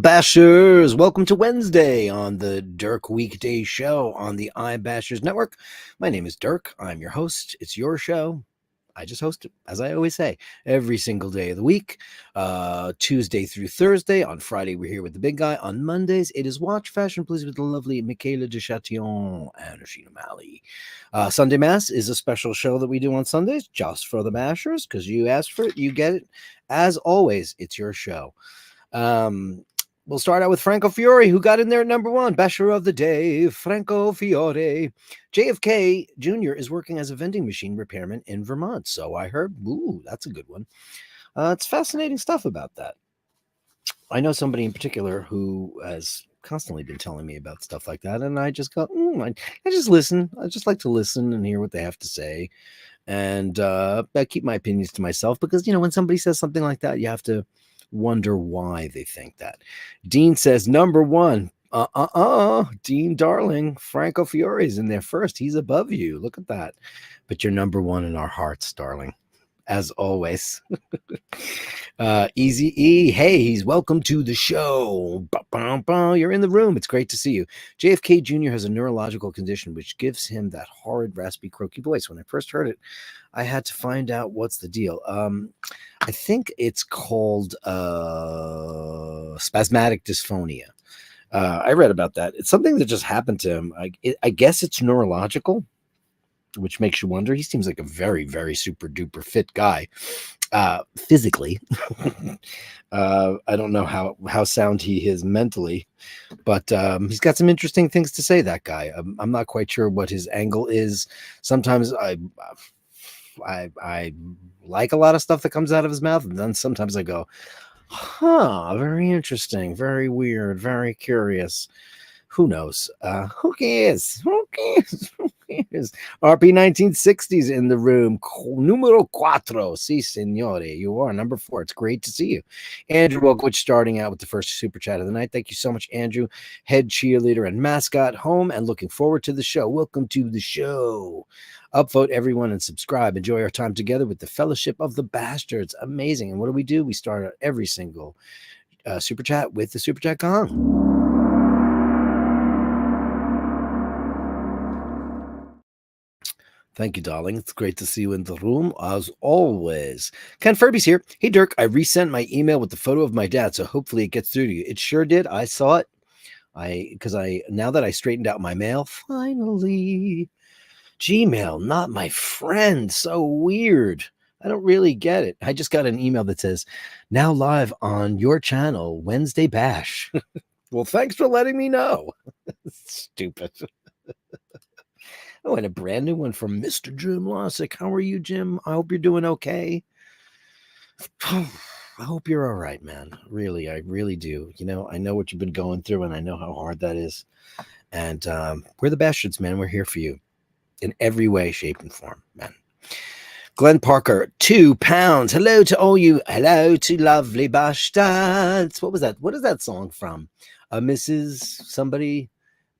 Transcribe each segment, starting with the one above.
Bashers, welcome to Wednesday on the Dirk Weekday Show on the iBashers Network. My name is Dirk. I'm your host. It's your show. I just host it, as I always say, every single day of the week, Tuesday through Thursday. On Friday, we're here with the big guy. On Mondays, it is Watch Fashion Please with the lovely Michaela de Chatillon and Rashina Malley. Sunday Mass is a special show that we do on Sundays just for the Bashers, because you asked for it, you get it. As always, it's your show. We'll start out with Franco Fiore, who got in there at number one. Basher of the day, Franco Fiore. JFK Jr. is working as a vending machine repairman in Vermont. So I heard. Ooh, that's a good one. It's fascinating stuff about that. I know somebody in particular who has constantly been telling me about stuff like that. And I just go, I just listen. I just like to listen and hear what they have to say. And I keep my opinions to myself because, when somebody says something like that, you have to wonder why they think that. Dean says number one. Dean darling, Franco Fiore's in there first. He's above you. Look at that. But you're number one in our hearts, darling, as always. Easy E, hey, he's welcome to the show. You're in the room. It's great to see you. JFK Jr. has a neurological condition which gives him that horrid, raspy, croaky voice. When I first heard it, I had to find out what's the deal. I think it's called spasmodic dysphonia. I read about that. It's something that just happened to him. I guess it's neurological, which makes you wonder. He seems like a very, very super duper fit guy, physically. I don't know how sound he is mentally, but he's got some interesting things to say, that guy. I'm not quite sure what his angle is. Sometimes I like a lot of stuff that comes out of his mouth, and then sometimes I go, very interesting, very weird, very curious. Who knows? Who cares? Who cares? Who cares? RP 1960s in the room. Numero cuatro. Si, signore. You are number 4. It's great to see you. Andrew Wogwich starting out with the first super chat of the night. Thank you so much, Andrew. Head cheerleader and mascot, home and looking forward to the show. Welcome to the show. Upvote everyone and subscribe. Enjoy our time together with the Fellowship of the Bastards. Amazing. And what do? We start out every single super chat with the super chat gong. Thank you, darling. It's great to see you in the room, as always. Ken Furby's here. Hey, Dirk, I resent my email with the photo of my dad, so hopefully it gets through to you. It sure did. I saw it. Now that I straightened out my mail, finally. Gmail, not my friend. So weird. I don't really get it. I just got an email that says, now live on your channel, Wednesday Bash. Well, thanks for letting me know. Stupid. Oh, and a brand new one from Mr. Jim Lossick. How are you, Jim? I hope you're doing okay. I hope you're all right, man. Really, I really do. I know what you've been going through, and I know how hard that is. And we're the Bastards, man. We're here for you in every way, shape, and form, man. Glenn Parker, £2. Hello to all you. Hello to lovely bastards. What was that? What is that song from? Mrs. Somebody.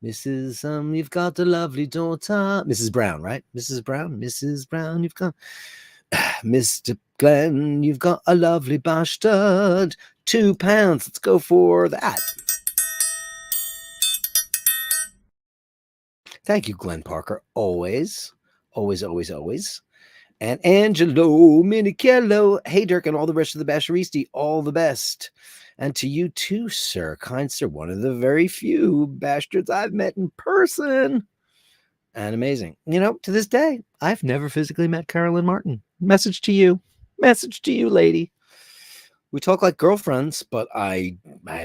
Mrs. You've got a lovely daughter. Mrs. Brown, right? Mrs. Brown, you've got Mr. Glenn, you've got a lovely bastard. £2. Let's go for that. Thank you, Glenn Parker. Always. And Angelo Minichello. Hey, Dirk, and all the rest of the Basharisti, all the best. And to you too, sir, kind sir, one of the very few bastards I've met in person. And amazing. To this day, I've never physically met Carolyn Martin. Message to you, lady. We talk like girlfriends, but I've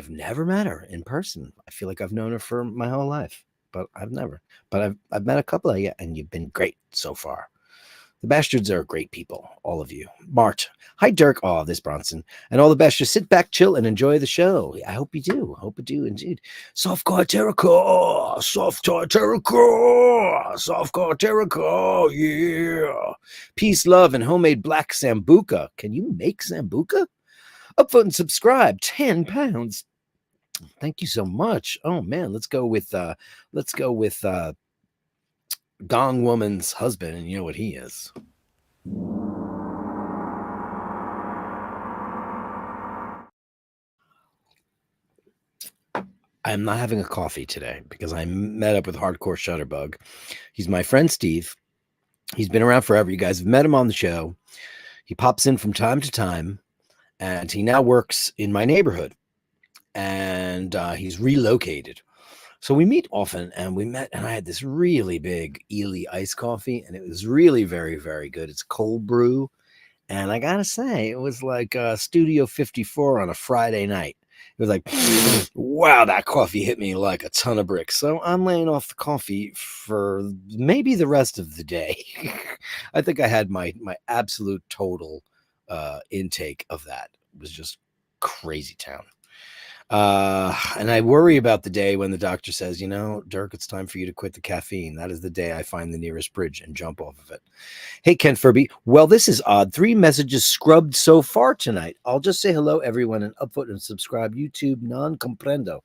never met her in person. I feel like I've known her for my whole life, but I've never. But I've met a couple of you, and you've been great so far. The Bastards are great people, all of you. Mart, hi, Dirk. Oh, this Bronson. And all the best. Just sit back, chill, and enjoy the show. I hope you do. Indeed. Softcore Terrico. Yeah. Peace, love, and homemade black Sambuca. Can you make Sambuca? Upvote and subscribe. £10. Thank you so much. Oh, man. Let's go with Gong Woman's husband, and you know what he is. I'm not having a coffee today because I met up with Hardcore Shutterbug. He's my friend Steve. He's been around forever. You guys have met him on the show. He pops in from time to time, and he now works in my neighborhood. And he's relocated. So we meet often, and we met, and I had this really big Ely iced coffee, and it was really very, very good. It's cold brew. And I gotta say, it was like Studio 54 on a Friday night. It was like, wow, that coffee hit me like a ton of bricks. So I'm laying off the coffee for maybe the rest of the day. I think I had my absolute total intake of that. It was just crazy town. And I worry about the day when the doctor says, Dirk, it's time for you to quit the caffeine. That is the day I find the nearest bridge and jump off of it. Hey, Ken Furby. Well, this is odd. 3 messages scrubbed so far tonight. I'll just say hello, everyone, and upvote and subscribe. YouTube non comprendo.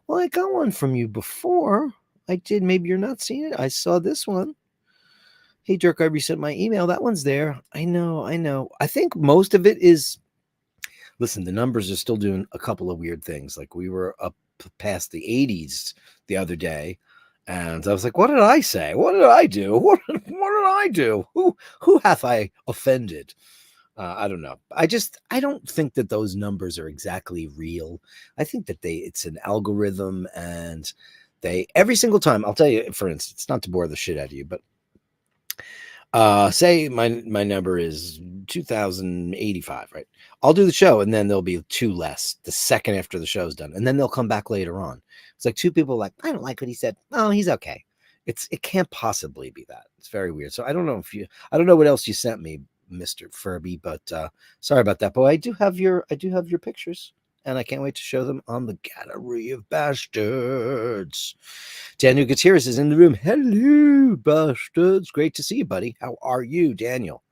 Well, I got one from you before. I did. Maybe you're not seeing it. I saw this one. Hey, Dirk, I resent my email. That one's there. I know. I think most of it is. Listen, the numbers are still doing a couple of weird things. Like we were up past the 80s the other day, and I was like, what did I say? What did I do? What did I do? Who hath I offended? I don't know. I don't think that those numbers are exactly real. I think that it's an algorithm, and they every single time, I'll tell you, for instance, not to bore the shit out of you, but say my number is 2085, right? I'll do the show, and then there'll be 2 less the second after the show's done, and then they'll come back later on. It's like 2 people like, I don't like what he said. Oh, he's okay. It can't possibly be that. It's very weird. So I don't know what else you sent me, Mr. Furby, but sorry about that. But I do have your pictures, and I can't wait to show them on the Gallery of Bastards. Daniel Gutierrez is in the room. Hello, Bastards. Great to see you, buddy. How are you, Daniel?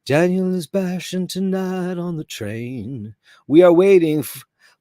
Daniel is bashing tonight on the train. We are waiting.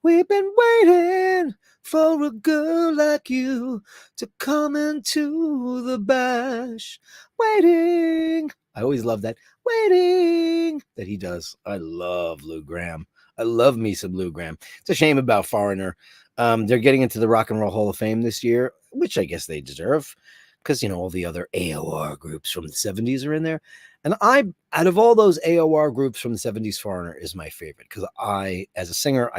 We've been waiting for a girl like you to come into the bash. Waiting. I always love that. Waiting that he does. I love Lou Gramm. I love me some Lou Gramm. It's a shame about Foreigner. They're getting into the Rock and Roll Hall of Fame this year, which I guess they deserve because, all the other AOR groups from the 70s are in there. And out of all those AOR groups from the 70s, Foreigner is my favorite because as a singer,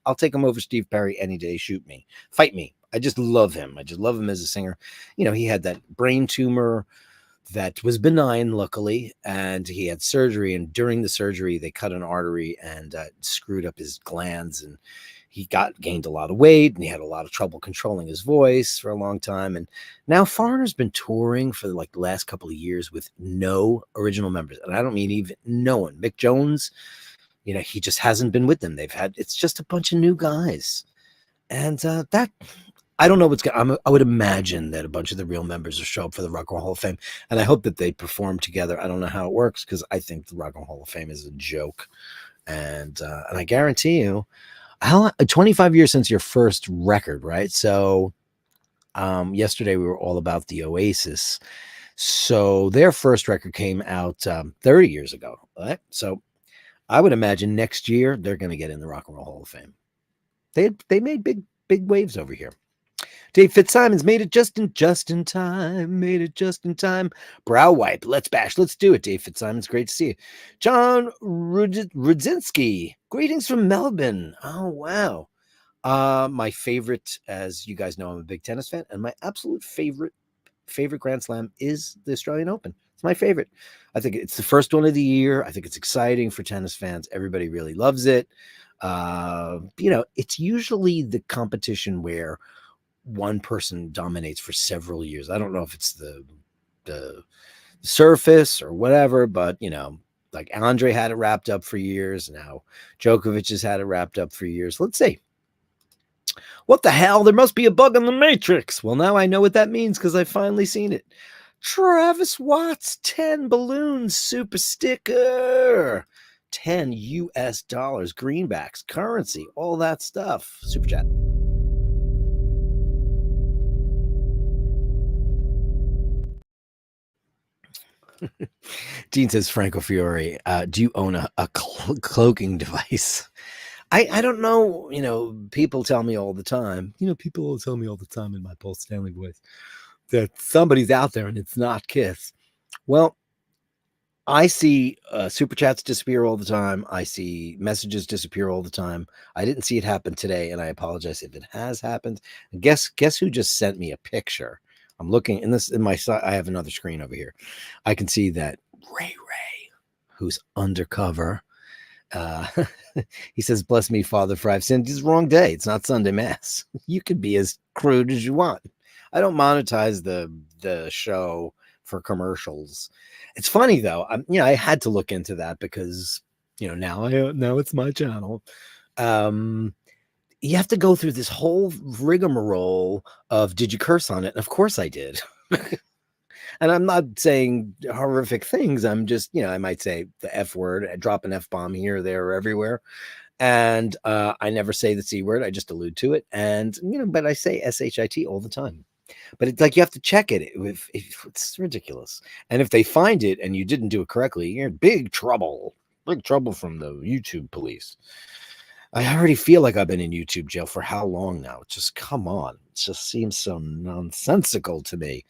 I'll take him over Steve Perry any day. Shoot me, fight me. I just love him. I just love him as a singer. He had that brain tumor that was benign, luckily, and he had surgery. And during the surgery, they cut an artery and screwed up his glands, and he gained a lot of weight, and he had a lot of trouble controlling his voice for a long time. And now Foreigner's been touring for like the last couple of years with no original members. And I don't mean even no one. Mick Jones, he just hasn't been with them. It's just a bunch of new guys. And that, I don't know what's going to, I would imagine that a bunch of the real members will show up for the Rock and Roll Hall of Fame. And I hope that they perform together. I don't know how it works because I think the Rock and Roll Hall of Fame is a joke. And I guarantee you, 25 years since your first record, right? So yesterday we were all about the Oasis. So their first record came out 30 years ago, right? So I would imagine next year they're going to get in the Rock and Roll Hall of Fame. They made big waves over here. Dave Fitzsimons made it just in time. Made it just in time. Brow wipe. Let's bash. Let's do it, Dave Fitzsimons. Great to see you. John Rudzinski. Greetings from Melbourne. Oh, wow. My favorite, as you guys know, I'm a big tennis fan, and my absolute favorite Grand Slam is the Australian Open. It's my favorite. I think it's the first one of the year. I think it's exciting for tennis fans. Everybody really loves it. It's usually the competition where one person dominates for several years. I don't know if it's the surface or whatever, but like Andre had it wrapped up for years. Now Djokovic has had it wrapped up for years. Let's see. What the hell? There must be a bug in the matrix. Well, now I know what that means because I've finally seen it. Travis Watts, 10 balloons, super sticker, 10 US dollars, greenbacks, currency, all that stuff. Super chat. Dean says, Franco Fiore, do you own a cloaking device? I don't know. People tell me all the time. People will tell me all the time in my Paul Stanley voice that somebody's out there and it's not Kiss. Well, I see super chats disappear all the time. I see messages disappear all the time. I didn't see it happen today, and I apologize if it has happened. And guess who just sent me a picture? I'm looking in my side. I have another screen over here. I can see that Ray, who's undercover. Uh, he says, "Bless me, Father, for I've sinned." It's the wrong day. It's not Sunday Mass. You could be as crude as you want. I don't monetize the show for commercials. It's funny though. I had to look into that because now it's my channel. You have to go through this whole rigmarole of did you curse on it? And of course I did. And I'm not saying horrific things. I'm just, I might say the F word, I drop an F bomb here, there, or everywhere. And I never say the C word. I just allude to it. And, but I say SHIT all the time. But it's like you have to check it. It's ridiculous. And if they find it and you didn't do it correctly, you're in big trouble. Big trouble from the YouTube police. I already feel like I've been in YouTube jail for how long now? Just come on. It just seems so nonsensical to me.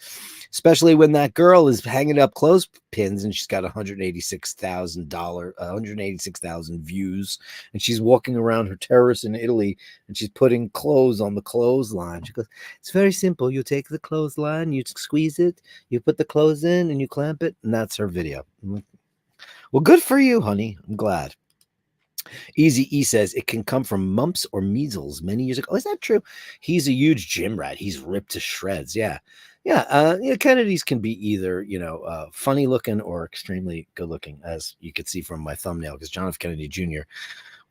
Especially when that girl is hanging up clothespins and she's got $186,000 views, and she's walking around her terrace in Italy and she's putting clothes on the clothesline. She goes, "It's very simple. You take the clothesline, you squeeze it, you put the clothes in, and you clamp it," and that's her video. Well, good for you, honey. I'm glad. Easy E says it can come from mumps or measles many years ago. Oh, is that true? He's a huge gym rat. He's ripped to shreds. Yeah. Kennedys can be either, funny looking or extremely good looking, as you could see from my thumbnail, because John F. Kennedy Jr.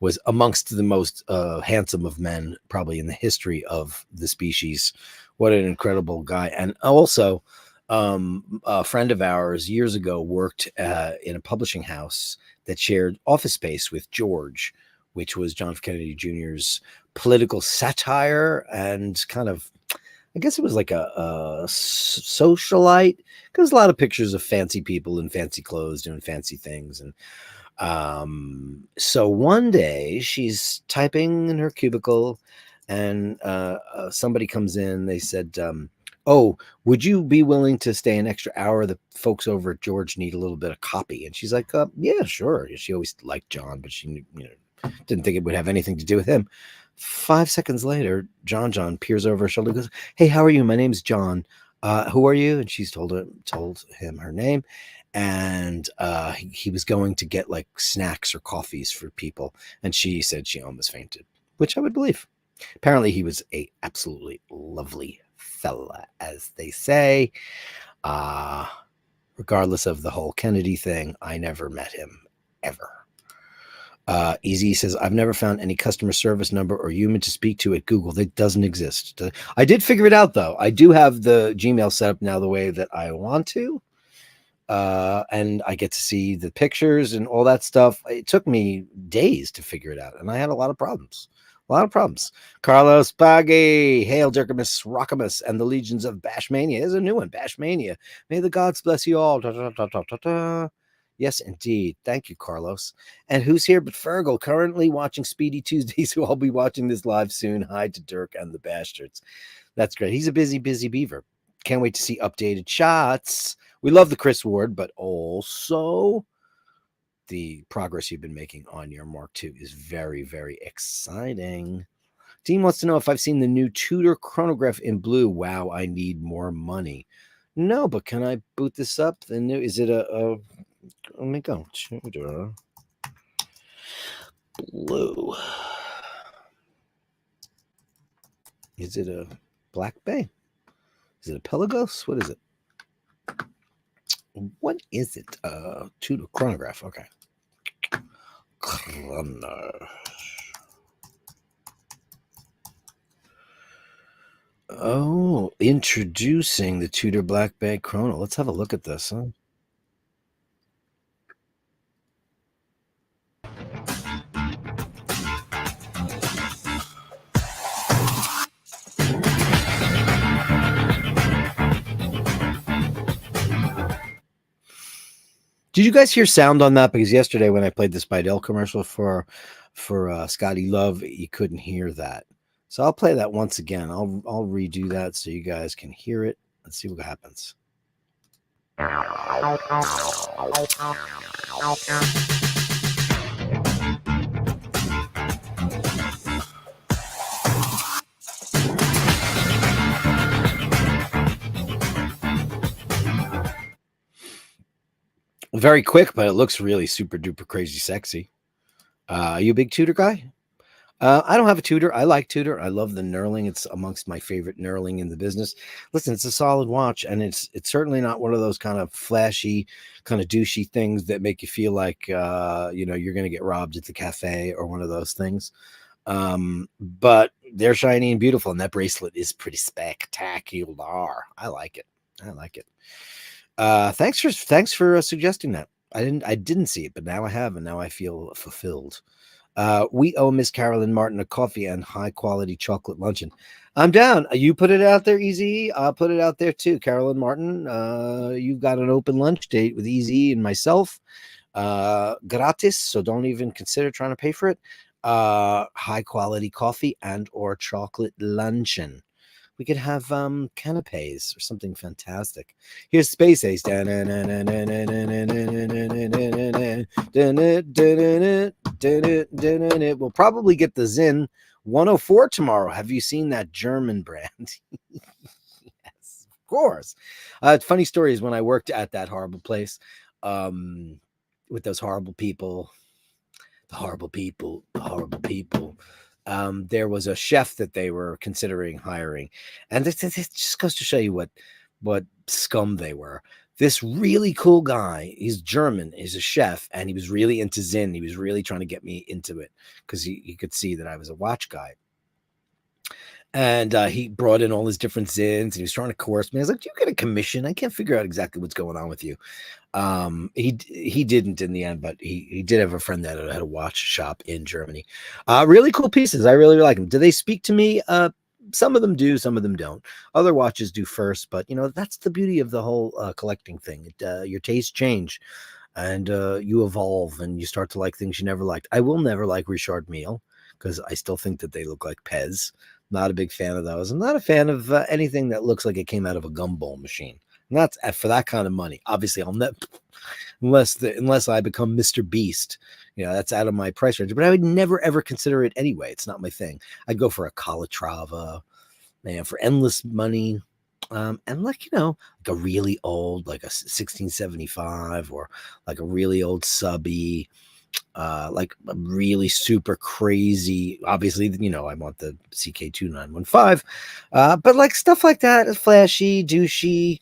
was amongst the most handsome of men, probably in the history of the species. What an incredible guy. And also, a friend of ours years ago worked in a publishing house that shared office space with George, which was John F. Kennedy Jr.'s political satire and kind of, I guess it was like a socialite. There's a lot of pictures of fancy people in fancy clothes doing fancy things. And so one day she's typing in her cubicle and somebody comes in. They said, "Oh, would you be willing to stay an extra hour? The folks over at George need a little bit of copy." And she's like, "Yeah, sure." She always liked John, but she didn't think it would have anything to do with him. 5 seconds later, John peers over her shoulder and goes, "Hey, how are you? My name's John. Who are you?" And she's told him her name. And he was going to get like snacks or coffees for people. And she said she almost fainted, which I would believe. Apparently he was a absolutely lovely fella, as they say. Regardless of the whole Kennedy thing, I never met him ever. Easy says, "I've never found any customer service number or human to speak to at Google. That doesn't exist." I did figure it out, though. I do have the Gmail set up now the way that I want to. And I get to see the pictures and all that stuff. It took me days to figure it out, and I had a lot of problems. Carlos Paggi, hail Dirkamus, Rockamus, and the legions of Bashmania. Is a new one, Bashmania. May the gods bless you all. Da, da, da, da, da, da. Yes, indeed. Thank you, Carlos. And who's here but Fergal, currently watching Speedy Tuesdays, who I'll be watching this live soon. Hi to Dirk and the Bastards. That's great. He's a busy beaver. Can't wait to see updated shots. We love the Chris Ward, but also the progress you've been making on your Mark II is very, very exciting. Dean wants to know if I've seen the new Tudor chronograph in blue. Wow, I need more money. No, but can I boot this up? The new, is it let me go. Tudor blue. Is it a Black Bay? Is it a Pelagos? What is it? What is it? Tudor chronograph. Okay. Oh, introducing the Tudor Black Bay Chrono. Let's have a look at this, huh? Did you guys hear sound on that? Because yesterday when I played the Spidell commercial for for Scotty Love, you couldn't hear that. So I'll play that once again. I'll redo that so you guys can hear it. Let's see what happens. Very quick, but it looks really super duper crazy sexy. Are you a big Tudor guy? I don't have a Tudor. I like Tudor. I love the knurling. It's amongst my favorite knurling in the business. Listen, it's a solid watch, and it's certainly not one of those kind of flashy, kind of douchey things that make you feel like you're going to get robbed at the cafe or one of those things. But they're shiny and beautiful, and that bracelet is pretty spectacular. I like it. I like it. Thanks for suggesting that. I didn't see it, but now I have, and now I feel fulfilled. We owe Miss Carolyn Martin a coffee and high quality chocolate luncheon. I'm down. You put it out there, Easy. I'll put it out there too, Carolyn Martin. You've got an open lunch date with Easy and myself. Gratis, so don't even consider trying to pay for it. High quality coffee and or chocolate luncheon. We could have canapes or something fantastic. Here's Space Ace. We'll probably get the Zinn 104 tomorrow. Have you seen that German brand? Yes, of course. Funny story is when I worked at that horrible place with those horrible people, the horrible people. There was a chef that they were considering hiring, and it just goes to show you what scum they were. This really cool guy, he's German, he's a chef, and he was really into Zinn. He was really trying to get me into it because he could see that I was a watch guy. And he brought in all his different Zinns, and he was trying to coerce me. I was like, "Do you get a commission? I can't figure out exactly what's going on with you." He didn't in the end, but he did have a friend that had a watch shop in Germany. Really cool pieces. I really like them. Do they speak to me? Some of them do, some of them don't. Other watches do first, but that's the beauty of the whole collecting thing. Your tastes change, and you evolve, and you start to like things you never liked. I will never like Richard Mille because I still think that they look like Pez. Not a big fan of those. I'm not a fan of anything that looks like it came out of a gumball machine. Not for that kind of money. Obviously, I'll never, unless I become Mr. Beast. That's out of my price range. But I would never ever consider it anyway. It's not my thing. I'd go for a Calatrava, man, for endless money, and like a really old, like a 1675, or like a really old subby. Like a really super crazy, obviously, I want the CK2915, but like stuff like that is flashy, douchey.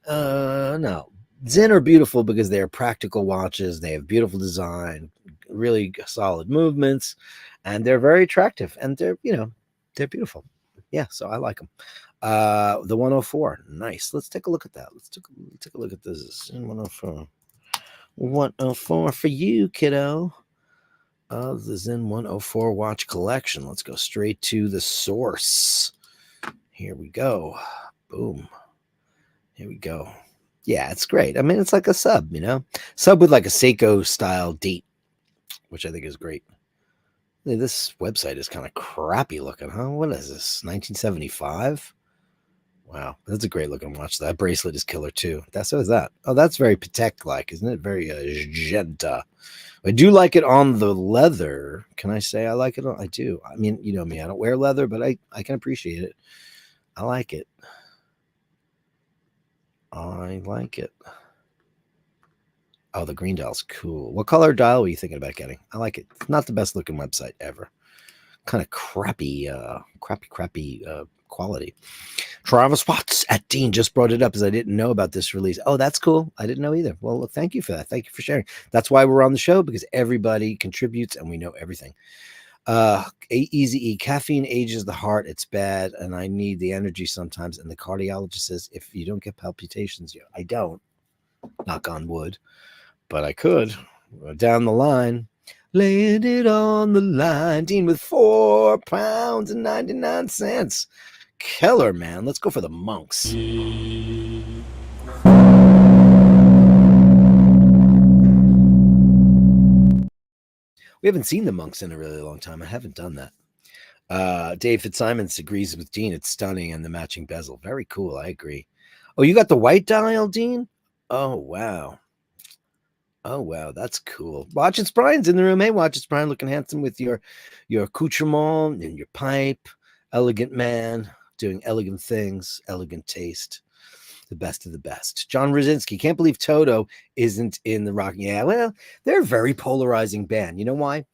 No, Zinn are beautiful because they're practical watches. They have beautiful design, really solid movements, and they're very attractive, and they're beautiful. Yeah, so I like them. The 104, nice. Let's take a look at that. Let's take a look at this 104. 104 for you, kiddo. The Zinn 104 watch collection. Let's go straight to the source. Here we go. Boom. Here we go. Yeah, it's great. I mean, it's like a sub, sub with like a Seiko style date, which I think is great. This website is kind of crappy looking, huh? What is this? 1975? Wow, that's a great looking watch. That bracelet is killer too. So is that. Oh, that's very Patek-like, isn't it? Very Genta. I do like it on the leather. Can I say I like it? I do. I mean, you know me. I don't wear leather, but I can appreciate it. I like it. I like it. Oh, the green dial's cool. What color dial were you thinking about getting? I like it. It's not the best looking website ever. Kind of crappy quality. Travis Watts at Dean just brought it up as I didn't know about this release. Oh, that's cool. I didn't know either. Well, thank you for that. Thank you for sharing. That's why we're on the show, because everybody contributes and we know everything. Easy E, caffeine ages the heart. It's bad, and I need the energy sometimes. And the cardiologist says if you don't get palpitations, I don't. Knock on wood, but I could down the line. Laying it on the line, Dean, with £4.99. Keller, man. Let's go for the monks. We haven't seen the monks in a really long time. I haven't done that. Dave Fitzsimons agrees with Dean. It's stunning, and the matching bezel. Very cool. I agree. Oh, you got the white dial, Dean? Oh, wow. Oh, wow. That's cool. Watch It's Brian's in the room. Hey, Watch It's Brian, looking handsome with your accoutrement and your pipe. Elegant man, doing elegant things, elegant taste. The best of the best. John Rosinski, can't believe Toto isn't in the rock. Yeah, well, they're a very polarizing band. You know why?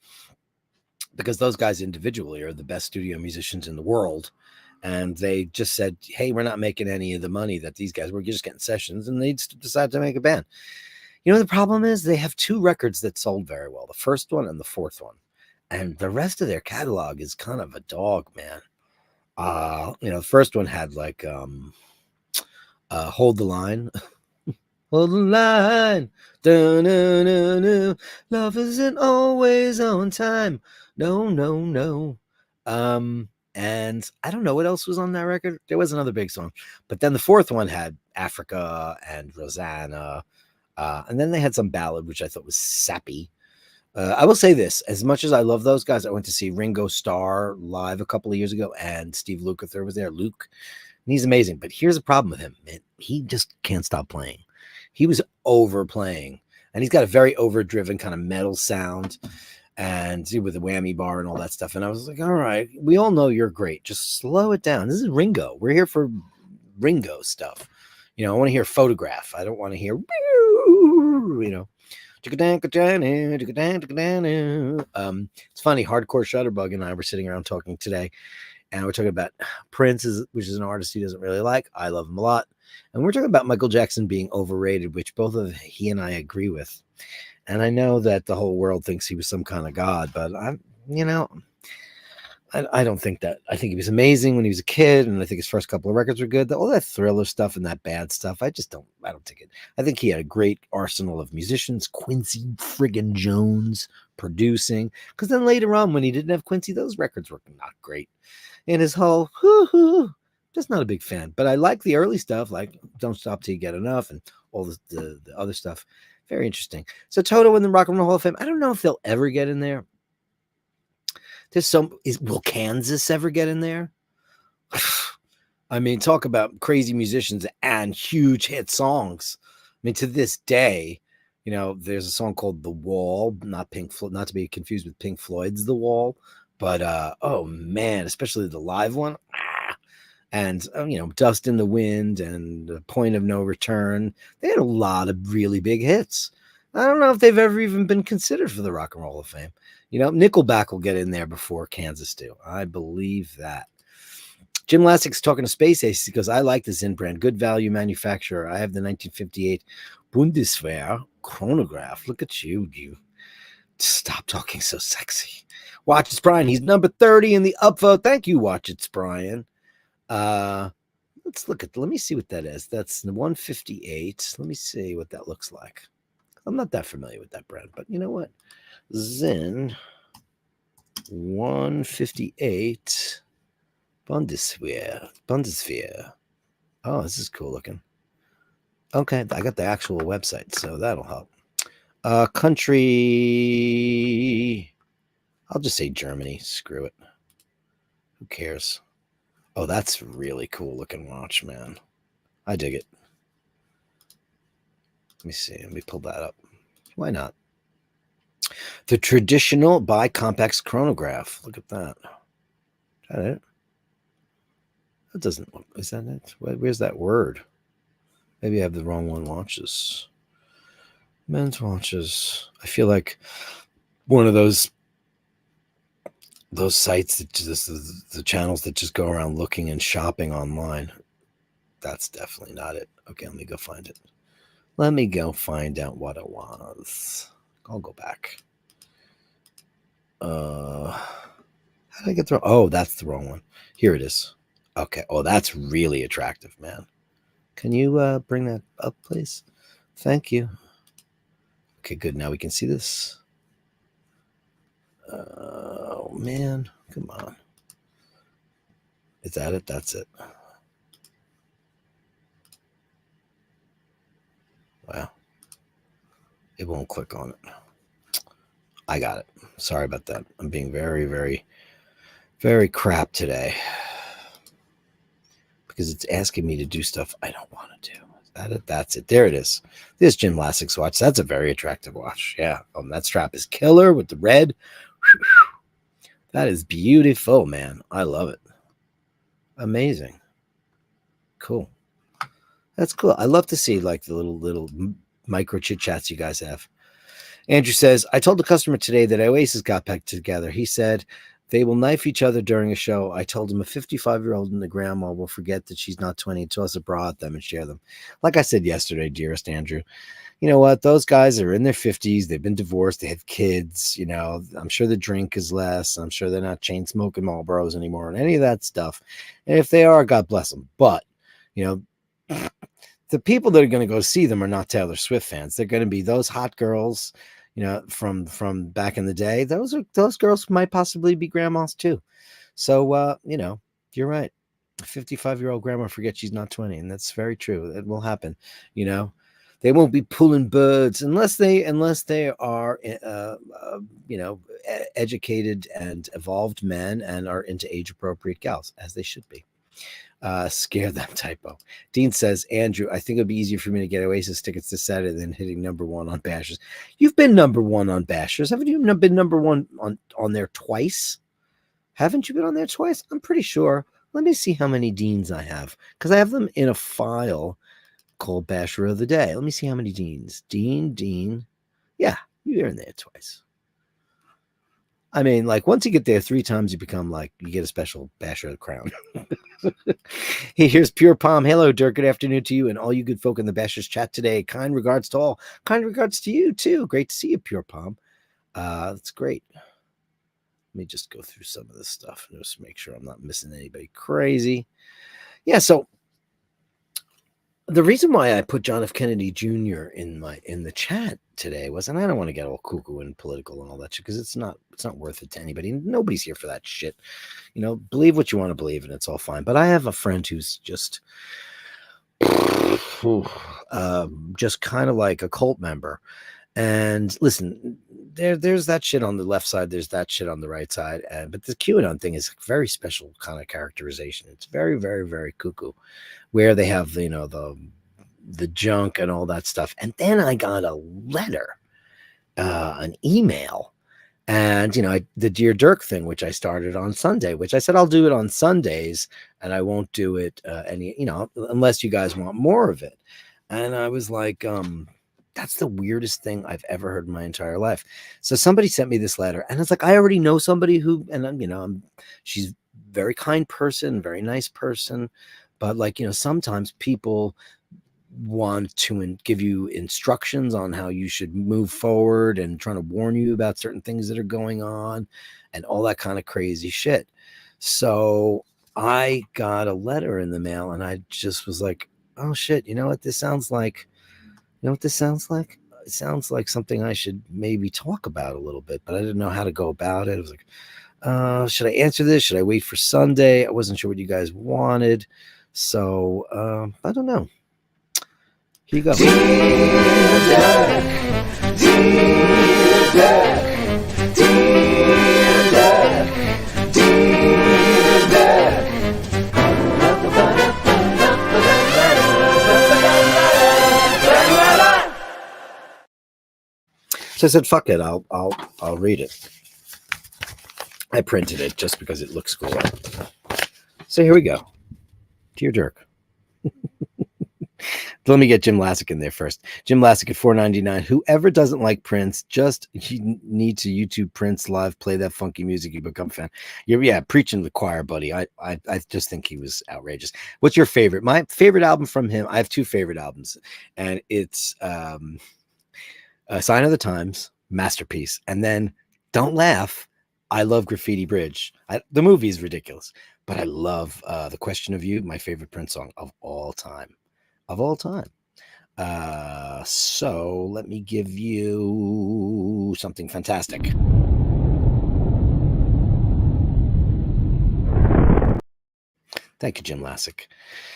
Because those guys individually are the best studio musicians in the world. And they just said, hey, we're not making any of the money that these guys, we're just getting sessions. And they decided to make a band. You know, the problem is they have 2 records that sold very well, the first one and the fourth one. And the rest of their catalog is kind of a dog, man. The first one had like Hold the Line. Hold the line. Dun-dun-dun-dun. Love isn't always on time. No, no, no. And I don't know what else was on that record. There was another big song. But then the fourth one had Africa and Rosanna. And then they had some ballad, which I thought was sappy. I will say this, as much as I love those guys, I went to see Ringo Starr live a couple of years ago, and Steve Lukather was there, Luke. And he's amazing. But here's the problem with him. He just can't stop playing. He was overplaying, and he's got a very overdriven kind of metal sound, and with the whammy bar and all that stuff. And I was like, all right, we all know you're great. Just slow it down. This is Ringo. We're here for Ringo stuff. I want to hear Photograph. I don't want to hear, it's funny. Hardcore Shutterbug and I were sitting around talking today, and we're talking about Prince, which is an artist he doesn't really like. I love him a lot. And we're talking about Michael Jackson being overrated, which both of he and I agree with. And I know that the whole world thinks he was some kind of god, but I don't think that. I think he was amazing when he was a kid, and I think his first couple of records were good. All that Thriller stuff and that bad stuff, I don't think it. I think he had a great arsenal of musicians, Quincy friggin' Jones producing, because then later on, when he didn't have Quincy, those records were not great. And his whole, just not a big fan. But I like the early stuff, like Don't Stop Till You Get Enough and all the other stuff. Very interesting. So Toto in the Rock and Roll Hall of Fame, I don't know if they'll ever get in there. Will Kansas ever get in there? I mean, talk about crazy musicians and huge hit songs. I mean, to this day, there's a song called The Wall, not to be confused with Pink Floyd's The Wall, but oh man, especially the live one. And Dust in the Wind and Point of No Return. They had a lot of really big hits. I don't know if they've ever even been considered for the Rock and Roll of Fame. Nickelback will get in there before Kansas do. I believe that. Jim Lassik's talking to Space Ace because I like the Zinn brand. Good value manufacturer. I have the 1958 Bundeswehr chronograph. Look at you. You stop talking so sexy. Watch It's Brian. He's number 30 in the upvote. Thank you, Watch It's Brian. Let me see what that is. That's the 158. Let me see what that looks like. I'm not that familiar with that brand, but you know what? Zinn 158 Bundeswehr. Oh, this is cool looking. Okay, I got the actual website, so that'll help. Country. I'll just say Germany. Screw it. Who cares? Oh, that's really cool looking watch, man. I dig it. Let me see. Let me pull that up. Why not? The traditional bi-compact chronograph. Look at that. Is that it? That doesn't look. Is that it? Where's that word? Maybe I have the wrong one. Watches. Men's watches. I feel like one of those sites that just the channels that just go around looking and shopping online. That's definitely not it. Okay, let me go find it. Let me go find out what it was. I'll go back. How did I get through? Oh, that's the wrong one. Here it is. Okay. Oh, that's really attractive, man. Can you bring that up, please? Thank you. Okay, good. Now we can see this. Oh, man. Come on. Is that it? That's it. Wow. It won't click on it. I got it. Sorry about that. I'm being very, very, very crap today because it's asking me to do stuff I don't want to do. That's it. There it is. This Jim Lassik's watch. That's a very attractive watch. Yeah. That strap is killer with the red. That is beautiful, man. I love it. Amazing. Cool. That's cool. I love to see like the little micro chit chats you guys have. Andrew says, I told the customer today that Oasis got back together. He said they will knife each other during a show. I told him a 55-year-old and the grandma will forget that she's not 20 and toss a bra at them and share them. Like I said yesterday, dearest Andrew, you know what? Those guys are in their 50s. They've been divorced. They have kids. You know, I'm sure the drink is less. I'm sure they're not chain smoking Marlboros anymore and any of that stuff. And if they are, God bless them. But, you know, the people that are going to go see them are not Taylor Swift fans. They're going to be those hot girls, you know, from back in the day. Those girls might possibly be grandmas too. So, you know, you're right. A 55-year-old grandma forgets she's not 20, and that's very true. It will happen. You know, they won't be pulling birds unless they are, you know, educated and evolved men and are into age-appropriate gals, as they should be. Scare them typo. Dean says, Andrew, I think it'd be easier for me to get Oasis tickets to Saturday than hitting #1 on Bashers. You've been #1 on Bashers. Haven't you been #1 on there twice? Haven't you been on there twice? I'm pretty sure. Let me see how many Deans I have, because I have them in a file called Basher of the Day. Let me see how many Deans. Dean. Yeah, you're in there twice. I mean, like, once you get there 3 times, you become like, you get a special Basher of the Crown. Hey, here's Pure Palm. Hello, Dirk. Good afternoon to you and all you good folk in the Bashers chat today. Kind regards to all. Kind regards to you, too. Great to see you, Pure Palm. That's great. Let me just go through some of this stuff and just make sure I'm not missing anybody crazy. Yeah, so the reason why I put John F. Kennedy Jr. in the chat today was, and I don't want to get all cuckoo and political and all that shit, because it's not worth it to anybody. Nobody's here for that shit. You know, believe what you want to believe, and it's all fine. But I have a friend who's just kind of like a cult member. And listen, there's that shit on the left side, there's that shit on the right side, but the QAnon thing is a very special kind of characterization. It's very, very, very cuckoo, where they have, you know, the junk and all that stuff. And then I got a letter, an email, and, you know, the Dear Dirk thing, which I started on Sunday, which I said I'll do it on Sundays, and I won't do it any, you know, unless you guys want more of it. And I was like, that's the weirdest thing I've ever heard in my entire life. So somebody sent me this letter, and it's like, I already know somebody who, and you know, she's a very kind person, very nice person, but like, you know, sometimes people want to give you instructions on how you should move forward and trying to warn you about certain things that are going on and all that kind of crazy shit. So I got a letter in the mail, and I just was like, oh shit, you know what this sounds like? You know what this sounds like? It sounds like something I should maybe talk about a little bit, but I didn't know how to go about it. I was like, should I answer this? Should I wait for Sunday? I wasn't sure what you guys wanted. So, I don't know. Here you go. Dear Dirk, Dear Dirk, Dear Dirk, Dear Dirk. So I said, fuck it, I'll read it. I printed it just because it looks cool. So here we go. Dear Dirk. Let me get Jim Lasik in there first. Jim Lasik at $4.99. Whoever doesn't like Prince, you need to YouTube Prince live, play that funky music, you become a fan. Yeah, preaching to the choir, buddy. I just think he was outrageous. What's your favorite? My favorite album from him, I have 2 favorite albums, and it's Sign of the Times, masterpiece, and then don't laugh, I love Graffiti Bridge. The movie is ridiculous, but I love The Question of You, my favorite Prince song of all time. So let me give you something fantastic. Thank you, Jim Lasik.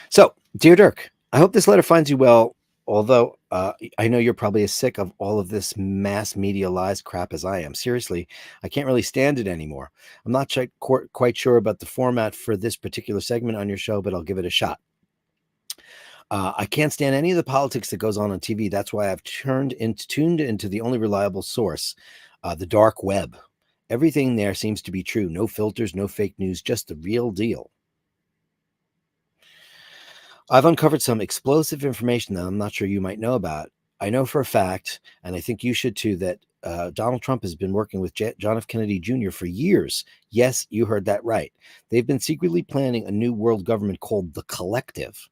So, Dear Dirk, I hope this letter finds you well. Although I know you're probably as sick of all of this mass media lies crap as I am. Seriously, I can't really stand it anymore. I'm not quite sure about the format for this particular segment on your show, but I'll give it a shot. I can't stand any of the politics that goes on TV. That's why I've tuned into the only reliable source, the dark web. Everything there seems to be true. No filters, no fake news, just the real deal. I've uncovered some explosive information that I'm not sure you might know about. I know for a fact, and I think you should too, that Donald Trump has been working with John F. Kennedy Jr. for years. Yes, you heard that right. They've been secretly planning a new world government called the Collective.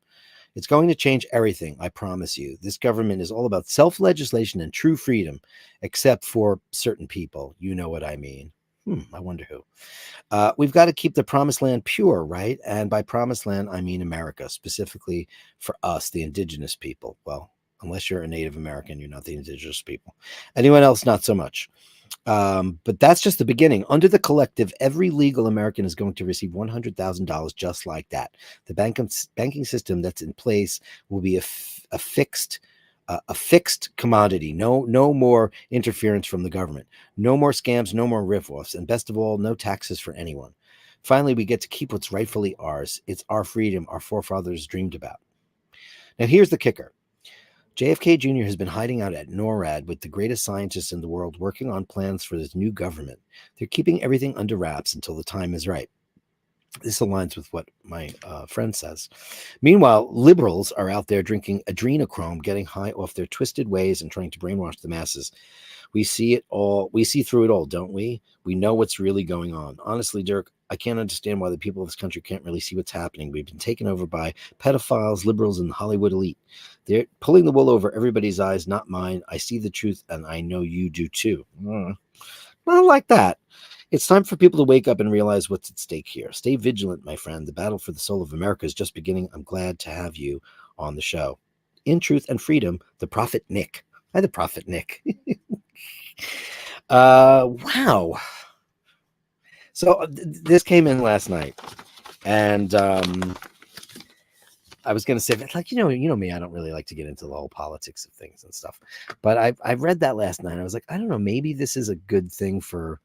It's going to change everything, I promise you. This government is all about self-legislation and true freedom, except for certain people. You know what I mean. I wonder who. We've got to keep the promised land pure, right? And by promised land, I mean America, specifically for us, the indigenous people. Well, unless you're a Native American, you're not the indigenous people. Anyone else, not so much. But that's just the beginning. Under the Collective, every legal American is going to receive $100,000 just like that. The banking system that's in place will be a fixed commodity. No more interference from the government. No more scams, no more riff-offs, and best of all, no taxes for anyone. Finally, we get to keep what's rightfully ours. It's our freedom our forefathers dreamed about. Now, here's the kicker. JFK Jr. has been hiding out at NORAD with the greatest scientists in the world working on plans for this new government. They're keeping everything under wraps until the time is right. This aligns with what my friend says. Meanwhile, liberals are out there drinking adrenochrome, getting high off their twisted ways and trying to brainwash the masses. We see it all. We see through it all, don't we? We know what's really going on. Honestly, Dirk, I can't understand why the people of this country can't really see what's happening. We've been taken over by pedophiles, liberals, and the Hollywood elite. They're pulling the wool over everybody's eyes, not mine. I see the truth, and I know you do too. Not like that. It's time for people to wake up and realize what's at stake here. Stay vigilant, my friend. The battle for the soul of America is just beginning. I'm glad to have you on the show. In Truth and Freedom, the Prophet Nick. Hi, the Prophet Nick. Wow. So this came in last night, and I was going to say, like, you know me, I don't really like to get into the whole politics of things and stuff. But I read that last night. I was like, I don't know, maybe this is a good thing for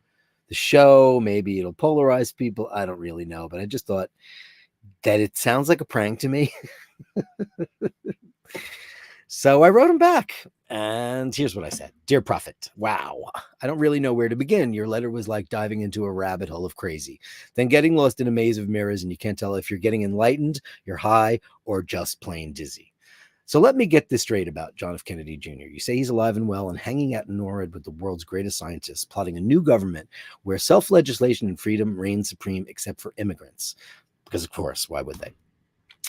the show. Maybe it'll polarize people. I don't really know. But I just thought that it sounds like a prank to me. So I wrote him back. And here's what I said. Dear Prophet, wow. I don't really know where to begin. Your letter was like diving into a rabbit hole of crazy, then getting lost in a maze of mirrors, and you can't tell if you're getting enlightened, you're high, or just plain dizzy. So let me get this straight about John F. Kennedy Jr. You say he's alive and well and hanging out in NORAD with the world's greatest scientists, plotting a new government where self-legislation and freedom reign supreme except for immigrants. Because, of course, why would they?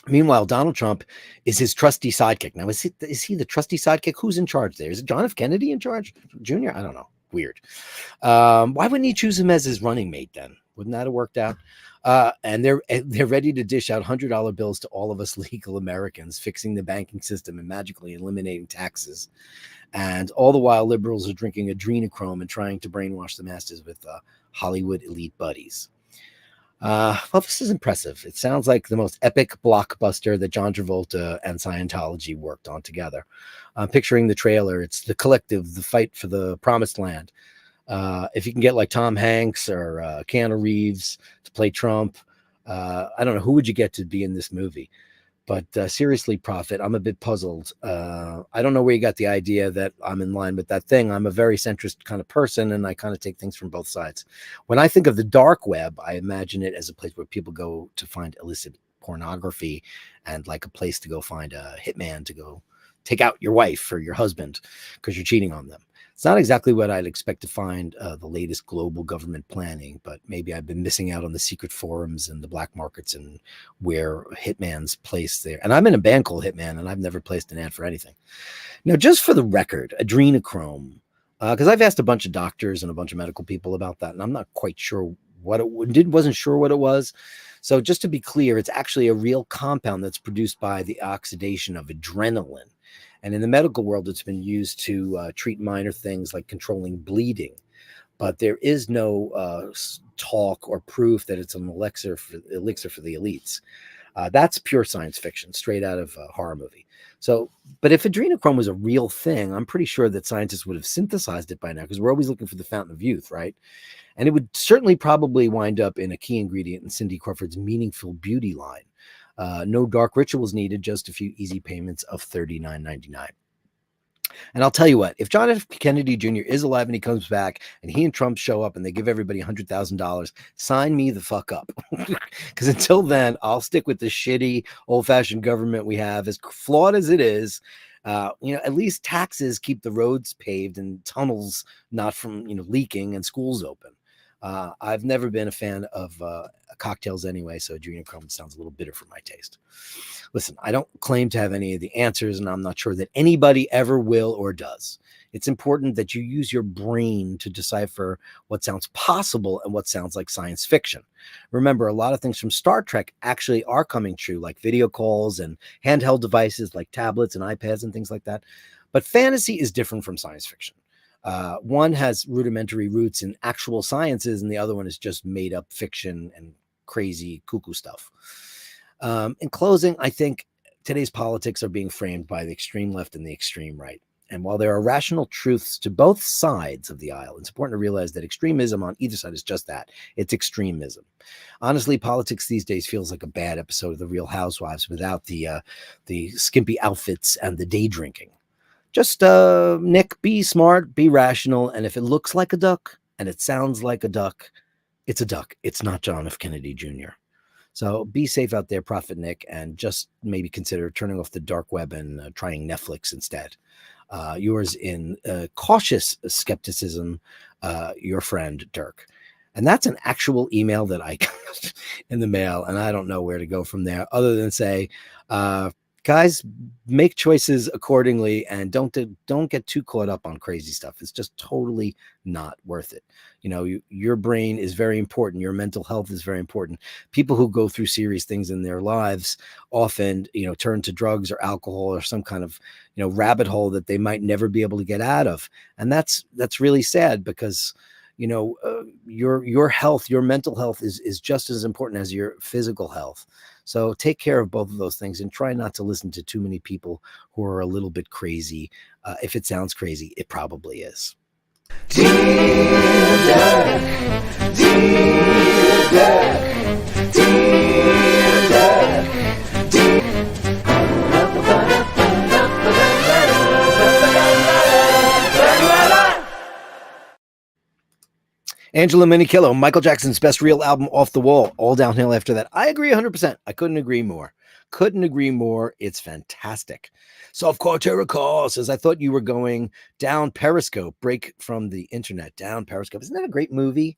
Meanwhile, Donald Trump is his trusty sidekick. Now, is he the trusty sidekick? Who's in charge there? Is it John F. Kennedy in charge? Jr.? I don't know. Weird. Why wouldn't he choose him as his running mate then? Wouldn't that have worked out? And they're ready to dish out $100 bills to all of us legal Americans, fixing the banking system and magically eliminating taxes. And all the while, liberals are drinking adrenochrome and trying to brainwash the masses with Hollywood elite buddies. Well, this is impressive. It sounds like the most epic blockbuster that John Travolta and Scientology worked on together. I'm picturing the trailer. It's the Collective, the fight for the promised land. If you can get like Tom Hanks or Keanu Reeves to play Trump, I don't know, who would you get to be in this movie? But seriously, Prophet, I'm a bit puzzled. I don't know where you got the idea that I'm in line with that thing. I'm a very centrist kind of person, and I kind of take things from both sides. When I think of the dark web, I imagine it as a place where people go to find illicit pornography and like a place to go find a hitman to go take out your wife or your husband because you're cheating on them. It's not exactly what I'd expect to find the latest global government planning, but maybe I've been missing out on the secret forums and the black markets and where Hitman's placed there. And I'm in a band called Hitman, and I've never placed an ad for anything. Now, just for the record, adrenochrome, because I've asked a bunch of doctors and a bunch of medical people about that, and I'm not quite sure what it wasn't sure what it was. So just to be clear, it's actually a real compound that's produced by the oxidation of adrenaline. And in the medical world, it's been used to treat minor things like controlling bleeding. But there is no talk or proof that it's an elixir for the elites. That's pure science fiction, straight out of a horror movie. So, but if adrenochrome was a real thing, I'm pretty sure that scientists would have synthesized it by now, because we're always looking for the fountain of youth, right? And it would certainly probably wind up in a key ingredient in Cindy Crawford's meaningful beauty line. No dark rituals needed, just a few easy payments of $39.99. And I'll tell you what, if John F. Kennedy Jr. is alive and he comes back and he and Trump show up and they give everybody $100,000, sign me the fuck up. Because until then, I'll stick with the shitty old-fashioned government we have, as flawed as it is. At least taxes keep the roads paved and tunnels not from, leaking, and schools open. I've never been a fan of cocktails anyway, so adrenochrome sounds a little bitter for my taste. Listen, I don't claim to have any of the answers, and I'm not sure that anybody ever will or does. It's important that you use your brain to decipher what sounds possible and what sounds like science fiction. Remember, a lot of things from Star Trek actually are coming true, like video calls and handheld devices like tablets and iPads and things like that. But fantasy is different from science fiction. One has rudimentary roots in actual sciences, and the other one is just made up fiction and crazy cuckoo stuff. In closing, I think today's politics are being framed by the extreme left and the extreme right. And while there are rational truths to both sides of the aisle, it's important to realize that extremism on either side is just that. It's extremism. Honestly, politics these days feels like a bad episode of The Real Housewives without the skimpy outfits and the day drinking. Just, Nick, be smart, be rational, and if it looks like a duck and it sounds like a duck, it's a duck. It's not John F. Kennedy Jr. So be safe out there, Prophet Nick, and just maybe consider turning off the dark web and trying Netflix instead. Yours in cautious skepticism, your friend, Dirk. And that's an actual email that I got in the mail, and I don't know where to go from there other than say, guys, make choices accordingly and don't get too caught up on crazy stuff. It's just totally not worth it. Your brain is very important. Your mental health is very important. People who go through serious things in their lives often, turn to drugs or alcohol or some kind of, rabbit hole that they might never be able to get out of. And that's really sad because, your health, your mental health is just as important as your physical health. So take care of both of those things and try not to listen to too many people who are a little bit crazy. If it sounds crazy, it probably is. Dear Dirk, dear Dirk, dear Dirk, dear Angela Minikillo, Michael Jackson's best real album, Off the Wall, all downhill after that. I agree 100%. I couldn't agree more. It's fantastic. Softcore Terror says, I thought you were going down Periscope, break from the internet, down Periscope. Isn't that a great movie?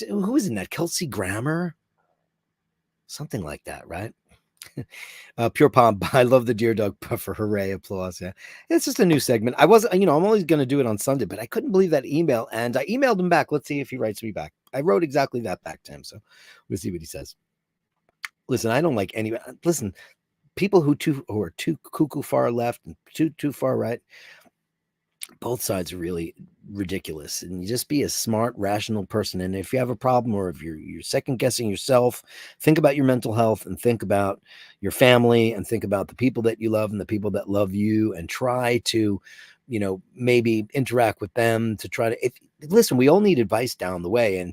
Who is in that? Kelsey Grammer? Something like that, right? Pure Palm, I love the Deer Dog Puffer. Hooray, applause. Yeah, it's just a new segment. I'm only going to do it on Sunday, but I couldn't believe that email, and I emailed him back. Let's see if he writes me back. I wrote exactly that back to him, so we'll see what he says. Listen, I don't like anybody. Listen, people who are too cuckoo far left and too far right, both sides are really ridiculous, and you just be a smart, rational person. And if you have a problem, or if you're second guessing yourself, think about your mental health and think about your family and think about the people that you love and the people that love you, and try to, maybe interact with them to try to, listen, we all need advice down the way. And,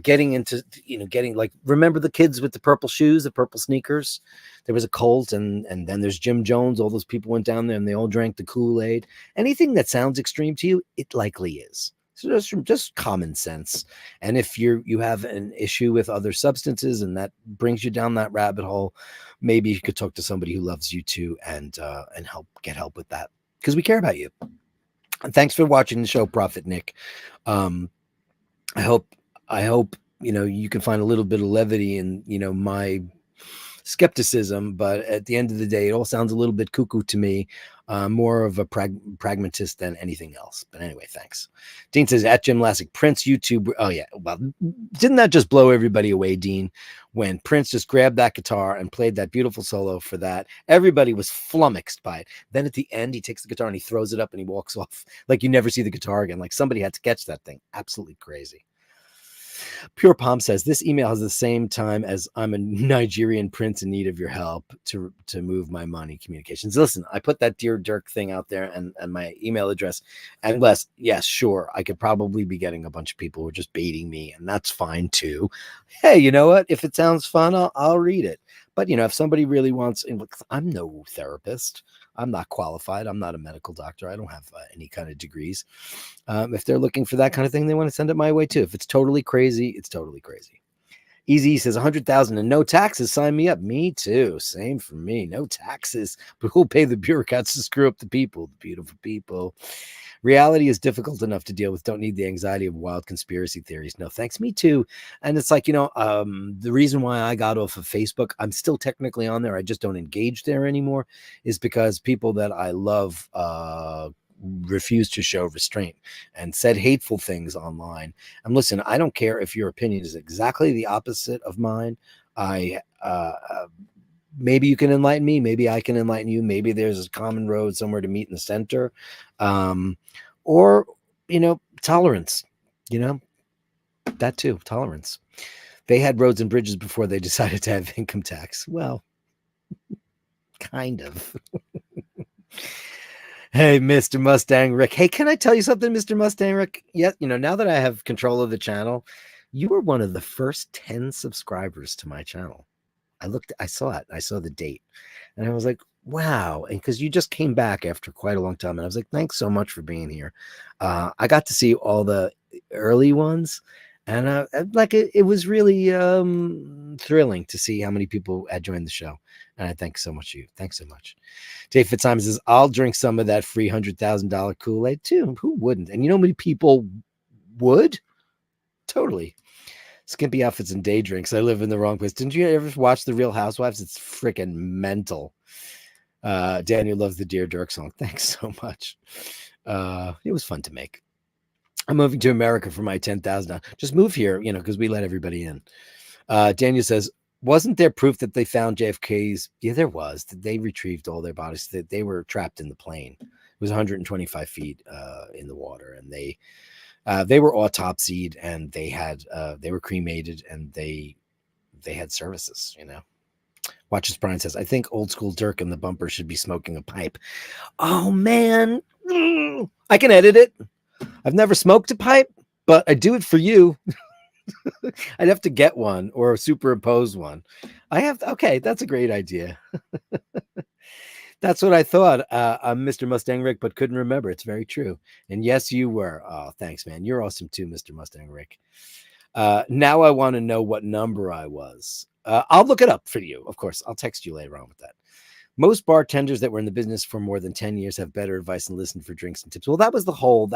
getting like, remember the kids with the purple shoes, the purple sneakers? There was a cult, and then there's Jim Jones. All those people went down there and they all drank the Kool-Aid. Anything that sounds extreme to you, it likely is. So just common sense. And if you have an issue with other substances and that brings you down that rabbit hole, maybe you could talk to somebody who loves you too and get help with that, because we care about you. And thanks for watching the show, Prophet Nick. I hope you can find a little bit of levity in my skepticism, but at the end of the day, it all sounds a little bit cuckoo to me. More of a pragmatist than anything else. But anyway, thanks. Dean says, at Jim Lassick, Prince YouTube. Oh yeah, well, didn't that just blow everybody away, Dean? When Prince just grabbed that guitar and played that beautiful solo for that, everybody was flummoxed by it. Then at the end, he takes the guitar and he throws it up and he walks off like you never see the guitar again. Like somebody had to catch that thing. Absolutely crazy. Pure Palm says this email has the same time as I'm a Nigerian prince in need of your help to move my money communications. Listen, I put that Dear Dirk thing out there and my email address. And Les, yes, sure, I could probably be getting a bunch of people who are just baiting me, and that's fine too. Hey, you know what? If it sounds fun, I'll read it. But if somebody really wants, I'm no therapist. I'm not qualified. I'm not a medical doctor. I don't have any kind of degrees. If they're looking for that kind of thing, they want to send it my way too. If it's totally crazy, it's totally crazy. Easy says 100,000 and no taxes. Sign me up. Me too. Same for me. No taxes, but who'll pay the bureaucrats to screw up the people? The beautiful people. Reality is difficult enough to deal with. Don't need the anxiety of wild conspiracy theories. No, thanks. Me too. And it's like, the reason why I got off of Facebook, I'm still technically on there. I just don't engage there anymore, is because people that I love refused to show restraint and said hateful things online. And listen, I don't care if your opinion is exactly the opposite of mine. Maybe you can enlighten me. Maybe I can enlighten you. Maybe there's a common road somewhere to meet in the center. Or, tolerance, that too, tolerance. They had roads and bridges before they decided to have income tax. Well, kind of. Hey, Mr. Mustang Rick. Hey, can I tell you something, Mr. Mustang Rick? Yeah, now that I have control of the channel, you were one of the first 10 subscribers to my channel. I saw it. I saw the date. And I was like, wow. And because you just came back after quite a long time. And I was like, thanks so much for being here. I got to see all the early ones. And it was really thrilling to see how many people had joined the show. And I thank so much you. Thanks so much. Dave Fitzsimons says, I'll drink some of that free $100,000 Kool-Aid too. Who wouldn't? And you know how many people would? Totally. Skimpy outfits and day drinks. I live in the wrong place. Didn't you ever watch The Real Housewives? It's freaking mental. Daniel loves the Dear Dirk song. Thanks so much. It was fun to make. I'm moving to America for my 10,000. Just move here, because we let everybody in. Daniel says, wasn't there proof that they found JFK's? Yeah, there was. They retrieved all their bodies. That they were trapped in the plane. It was 125 feet in the water, and they were autopsied, and they were cremated, and they had services. Watches Brian says, I think old school Dirk in the bumper should be smoking a pipe. Oh man, I can edit it. I've never smoked a pipe, but I do it for you. I'd have to get one or superimpose one. Okay, that's a great idea. That's what I thought. I'm Mr. Mustang Rick, but couldn't remember. It's very true. And yes, you were. Oh, thanks, man. You're awesome too, Mr. Mustang Rick. Now I want to know what number I was. I'll look it up for you. Of course, I'll text you later on with that. Most bartenders that were in the business for more than 10 years have better advice and listen for drinks and tips. Well, that was the whole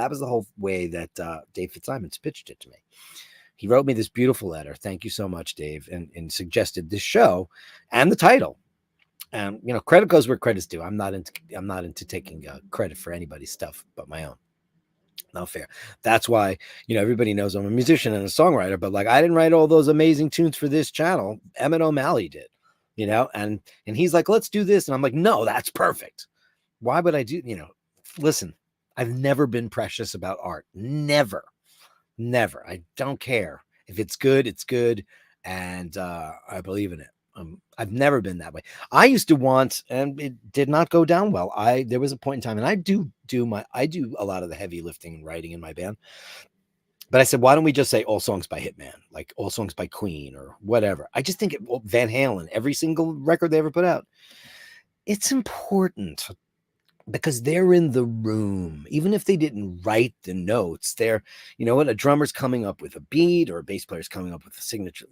way that Dave Fitzsimons pitched it to me. He wrote me this beautiful letter. Thank you so much, Dave, and suggested this show and the title. And credit goes where credit's due. I'm not into taking credit for anybody's stuff but my own. Not fair. That's why everybody knows I'm a musician and a songwriter, but I didn't write all those amazing tunes for this channel. Emmett O'Malley did. And he's like, let's do this, and I'm like, no, that's perfect. Why would I do? Listen, I've never been precious about art. Never. I don't care if it's good. It's good, and I believe in it. I've never been that way. I used to want, and it did not go down well. There was a point in time, and I do a lot of the heavy lifting and writing in my band. But I said, why don't we just say all songs by Hitman, like all songs by Queen or whatever? I just think Van Halen, every single record they ever put out, it's important because they're in the room. Even if they didn't write the notes, they're, a drummer's coming up with a beat or a bass player's coming up with a signature.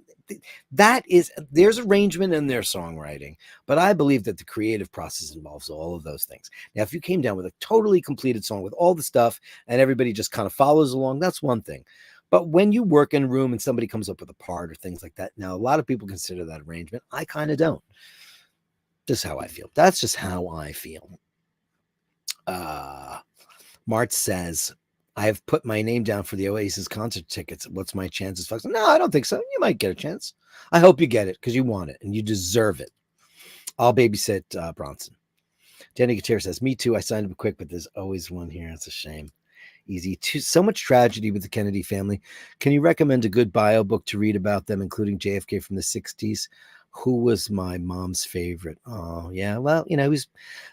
There's arrangement in their songwriting, but I believe that the creative process involves all of those things. Now, if you came down with a totally completed song with all the stuff and everybody just kind of follows along, that's one thing. But when you work in a room and somebody comes up with a part or things like that, now a lot of people consider that arrangement. I kind of don't. Just how I feel. That's just how I feel. Mart says, I have put my name down for the Oasis concert tickets. What's my chances? No, I don't think so. You might get a chance. I hope you get it because you want it and you deserve it. I'll babysit Bronson. Jenny Gutierrez says, me too. I signed up quick, but there's always one here. It's a shame. Easy. So much tragedy with the Kennedy family. Can you recommend a good bio book to read about them, including JFK from the 60s? Who was my mom's favorite? Oh, yeah. Well, he was,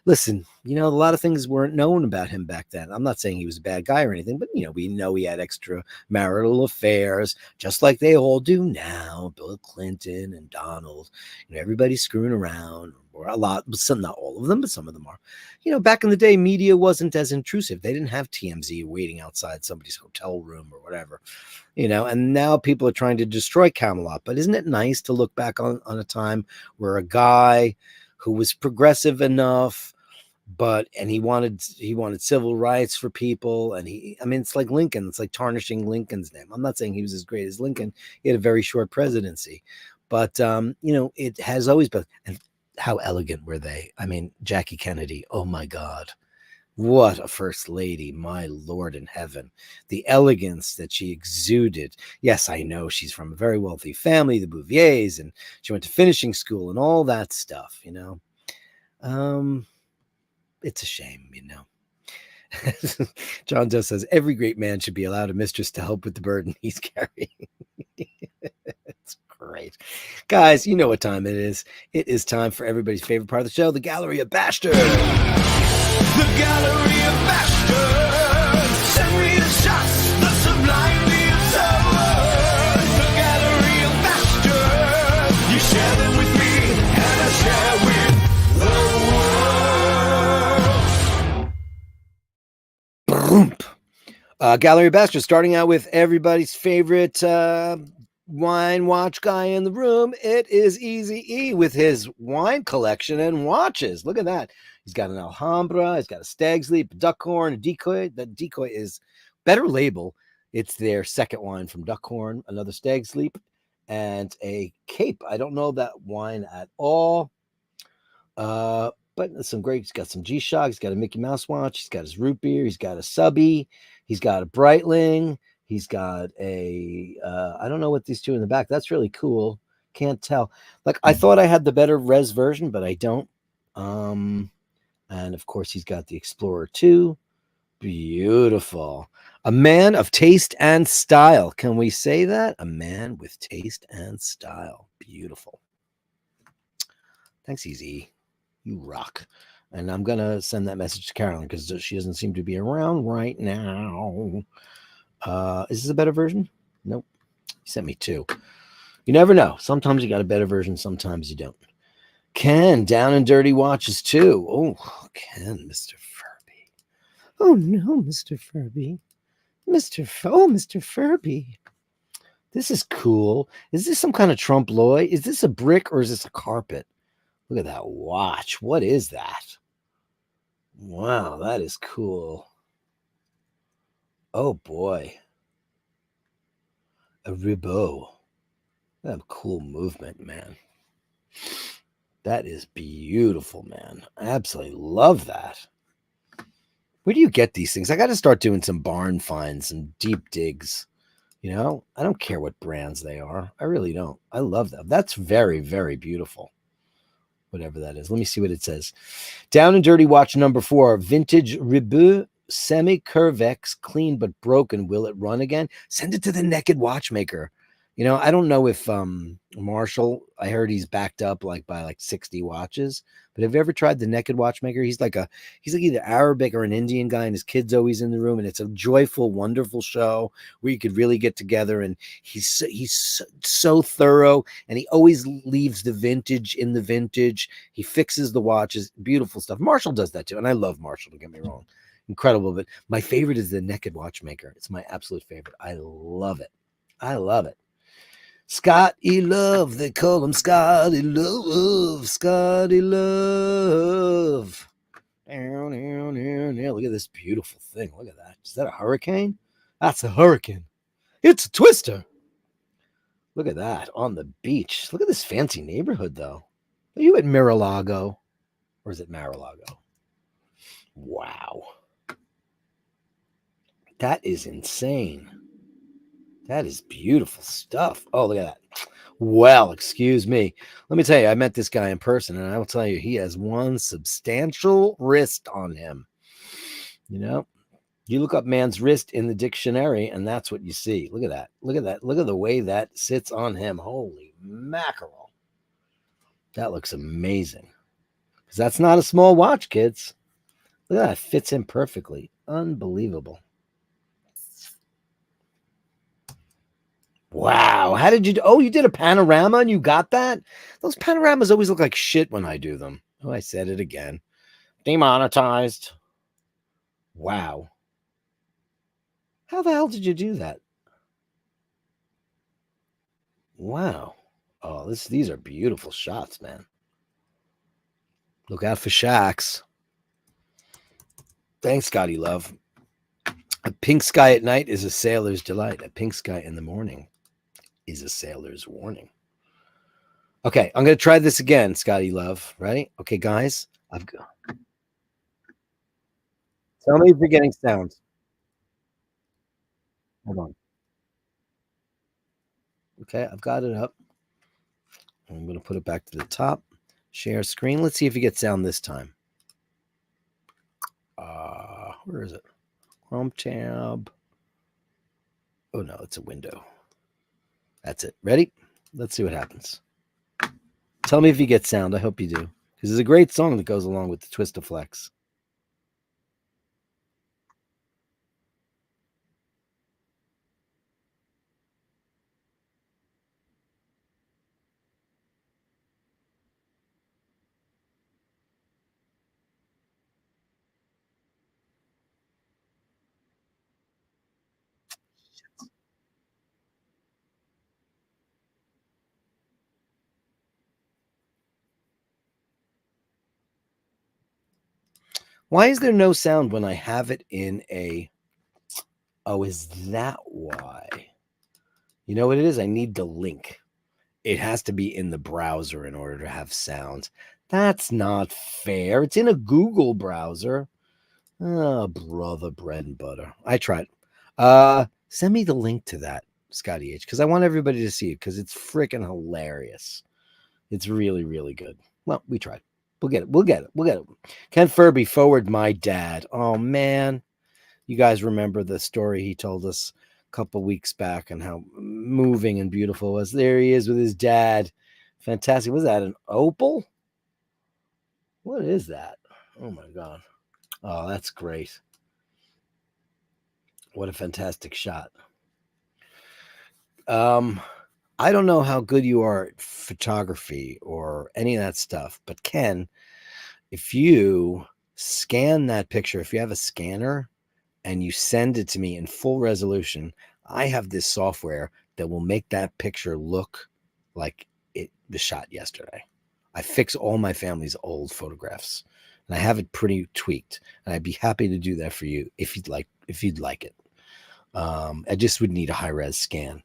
listen, a lot of things weren't known about him back then. I'm not saying he was a bad guy or anything, but, we know he had extramarital affairs, just like they all do now. Bill Clinton and Donald, everybody's screwing around, or a lot, but some, not all of them, but some of them are. Back in the day, media wasn't as intrusive. They didn't have TMZ waiting outside somebody's hotel room or whatever. And now people are trying to destroy Camelot. But isn't it nice to look back on a time where a guy who was progressive enough, and he wanted civil rights for people, and it's like Lincoln. It's like tarnishing Lincoln's name. I'm not saying he was as great as Lincoln. He had a very short presidency, but it has always been. And how elegant were they? Jackie Kennedy. Oh my God. What a first lady, my Lord in heaven. The elegance that she exuded. Yes, I know she's from a very wealthy family, the Bouviers, and she went to finishing school and all that stuff, It's a shame, John Doe says, every great man should be allowed a mistress to help with the burden he's carrying. It's great. Guys, you know what time it is. It is time for everybody's favorite part of the show, the Gallery of Bastards. The Gallery of Bashtards. Send me the shots, the sublime, the absurd. The Gallery of Bashtards. You share them with me, and I share with the world. Gallery of Bastards, starting out with everybody's favorite wine watch guy in the room. It is Easy E with his wine collection and watches. Look at that. He's got an Alhambra, he's got a Stag's Leap, a Duckhorn, a Decoy. The Decoy is better label. It's their second wine from Duckhorn, another Stag's Leap, and a Cape. I don't know that wine at all. But some great. He's got some G-Shock, he's got a Mickey Mouse watch, he's got his root beer, he's got a Subby, he's got a Breitling, he's got a I don't know what these two in the back. That's really cool. Can't tell. Like, I thought I had the better res version, but I don't. And of course, he's got the Explorer 2. Beautiful. A man of taste and style. Can we say that? A man with taste and style. Beautiful. Thanks, Easy. You rock. And I'm going to send that message to Carolyn because she doesn't seem to be around right now. Is this a better version? Nope. He sent me 2. You never know. Sometimes you got a better version. Sometimes you don't. Ken, down and dirty watches too. Oh, Ken, Mr. Furby. Oh no, Mr. Furby. Mr. Furby. This is cool. Is this some kind of trompe l'oeil? Is this a brick or is this a carpet? Look at that watch. What is that? Wow, that is cool. Oh boy. A ribot. That a cool movement, man. That is beautiful, man. I absolutely love that. Where do you get these things? I got to start doing some barn finds and deep digs. I don't care what brands they are. I really don't. I love them. That's very, very beautiful. Whatever that is. Let me see what it says. Down and dirty watch number 4. Vintage Ribot semi-curvex, clean but broken. Will it run again? Send it to the Naked Watchmaker. I don't know if Marshall, I heard he's backed up by 60 watches, but have you ever tried the Naked Watchmaker? He's like either Arabic or an Indian guy, and his kid's always in the room, and it's a joyful, wonderful show where you could really get together, and he's so thorough, and he always leaves the vintage in the vintage. He fixes the watches, beautiful stuff. Marshall does that too, and I love Marshall, don't get me wrong. Incredible, but my favorite is the Naked Watchmaker. It's my absolute favorite. I love it. Scotty Love, they call him Scotty Love. Scotty Love. Look at this beautiful thing. Look at that. Is that a hurricane? That's a hurricane. It's a twister. Look at that on the beach. Look at this fancy neighborhood, though. Are you at Mar-a-Lago? Or is it Mar-a-Lago? Wow. That is insane. That is beautiful stuff. Oh, look at that. Well, excuse me. Let me tell you, I met this guy in person, and I will tell you, he has one substantial wrist on him. You look up man's wrist in the dictionary, and that's what you see. Look at that. Look at that. Look at the way that sits on him. Holy mackerel. That looks amazing. Because that's not a small watch, kids. Look at that. It fits him perfectly. Unbelievable. Wow. How did you do? Oh, you did a panorama and you got that? Those panoramas always look like shit when I do them. Oh, I said it again. Demonetized. Wow. How the hell did you do that? Wow. Oh, these are beautiful shots, man. Look out for shacks. Thanks, Scotty Love. A pink sky at night is a sailor's delight. A pink sky in the morning is a sailor's warning. Okay, I'm going to try this again, Scotty Love. Ready? Okay, guys. Tell me if you're getting sounds. Hold on. Okay, I've got it up. I'm going to put it back to the top. Share screen. Let's see if you get sound this time. Where is it? Chrome tab. Oh, no, it's a window. That's it. Ready? Let's see what happens. Tell me if you get sound. I hope you do. Because it's a great song that goes along with the Twist of Flex. Why is there no sound when I have it in a... Oh, is that why? You know what it is? I need the link. It has to be in the browser in order to have sound. That's not fair. It's in a Google browser. Oh, brother, bread and butter. I tried. Send me the link to that, Scotty H, because I want everybody to see it because it's freaking hilarious. It's really, really good. Well, we tried. We'll get it. We'll get it. We'll get it. Ken Furby, forward my dad. Oh, man. You guys remember the story he told us a couple weeks back and how moving and beautiful it was. There he is with his dad. Fantastic. Was that an opal? What is that? Oh, my God. Oh, that's great. What a fantastic shot. I don't know how good you are at photography or any of that stuff, but Ken, if you scan that picture, if you have a scanner and you send it to me in full resolution, I have this software that will make that picture look like it was shot yesterday. I fix all my family's old photographs and I have it pretty tweaked, and I'd be happy to do that for you if you'd like it. I just would need a high-res scan.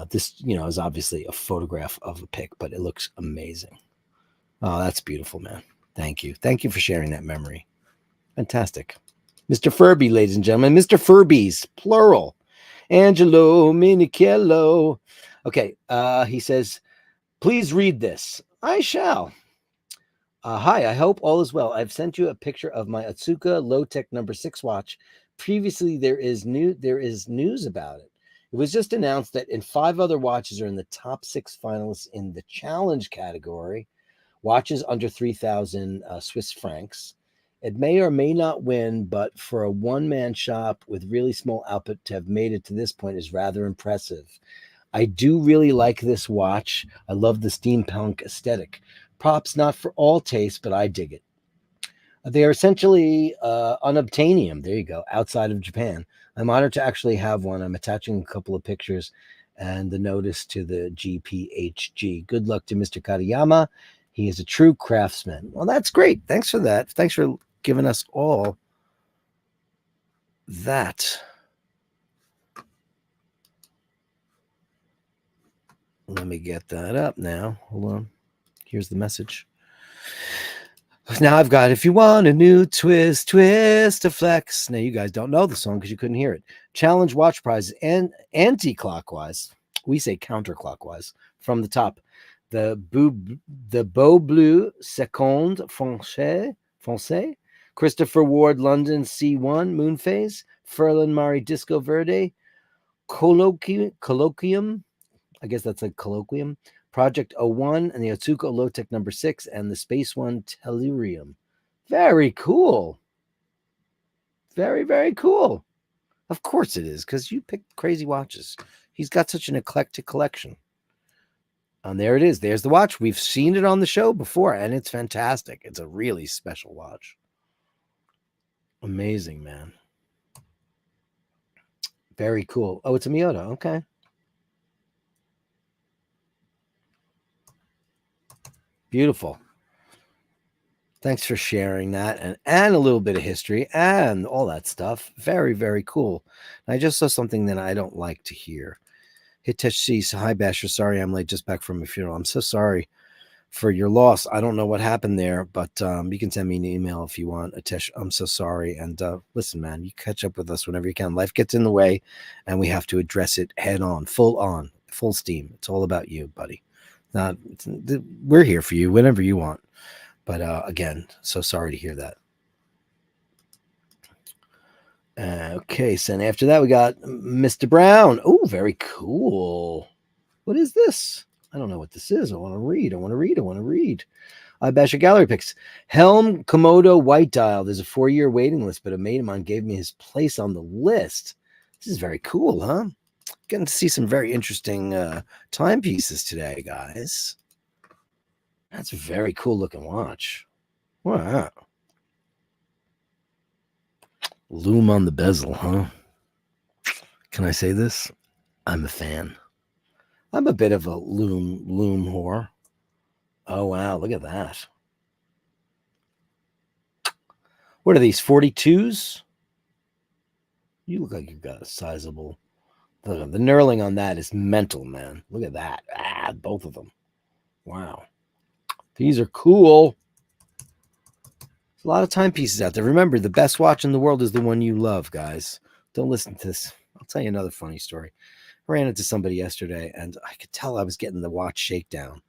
This, is obviously a photograph of a pic, but it looks amazing. Oh, that's beautiful, man. Thank you. Thank you for sharing that memory. Fantastic. Mr. Furby, ladies and gentlemen. Mr. Furbies, plural. Angelo Minichello. Okay, he says, please read this. I shall. Hi, I hope all is well. I've sent you a picture of my Otsuka Low-Tech number 6 watch. Previously, there is news about it. It was just announced that 5 other watches are in the top 6 finalists in the challenge category, watches under 3,000 Swiss francs. It may or may not win, but for a one-man shop with really small output to have made it to this point is rather impressive. I do really like this watch. I love the steampunk aesthetic. Props not for all taste, but I dig it. They are essentially unobtainium. There you go. Outside of Japan. I'm honored to actually have one. I'm attaching a couple of pictures and the notice to the GPHG. Good luck to Mr. Katayama. He is a true craftsman. Well, that's great. Thanks for that. Thanks for giving us all that. Let me get that up now. Hold on. Here's the message. Now I've got, if you want a new twist to flex. Now you guys don't know the song because you couldn't hear it. Challenge watch prizes and anti-clockwise. We say counterclockwise from the top. The Beau Bleu Seconde Français Christopher Ward London C1 Moon Phase, Ferlin Mari Disco Verde, Colloquium, I guess that's a colloquium, Project 01, and the Otsuka Low-Tech number 6, and the Space One Tellurium. Very cool. Very, very cool. Of course it is, because you picked crazy watches. He's got such an eclectic collection. And there it is. There's the watch. We've seen it on the show before, and it's fantastic. It's a really special watch. Amazing, man. Very cool. Oh, it's a Miyota. Okay. Beautiful. Thanks for sharing that and a little bit of history and all that stuff. Very, very cool. And I just saw something that I don't like to hear. Hitesh C. Hi, Basher. Sorry I'm late, just back from a funeral. I'm so sorry for your loss. I don't know what happened there, but you can send me an email if you want. Hitesh, I'm so sorry. And listen, man, you catch up with us whenever you can. Life gets in the way, and we have to address it head on, full steam. It's all about you, buddy. We're here for you whenever you want. But again, so sorry to hear that. Okay, so after that, we got Mr. Brown. Oh, very cool. What is this? I don't know what this is. I want to read. I bash your gallery picks. Helm Komodo White Dial. There's a 4-year waiting list, but a mate of mine gave me his place on the list. This is very cool, huh? Getting to see some very interesting timepieces today, guys. That's a very cool looking watch. Wow. Loom on the bezel, huh? Can I say this? I'm a fan. I'm a bit of a loom whore. Oh, wow. Look at that. What are these, 42s? You look like you've got a sizable... The knurling on that is mental, man. Look at that. Both of them. Wow. These are cool. There's a lot of timepieces out there. Remember, the best watch in the world is the one you love, guys. Don't listen to this. I'll tell you another funny story. I ran into somebody yesterday, and I could tell I was getting the watch shakedown,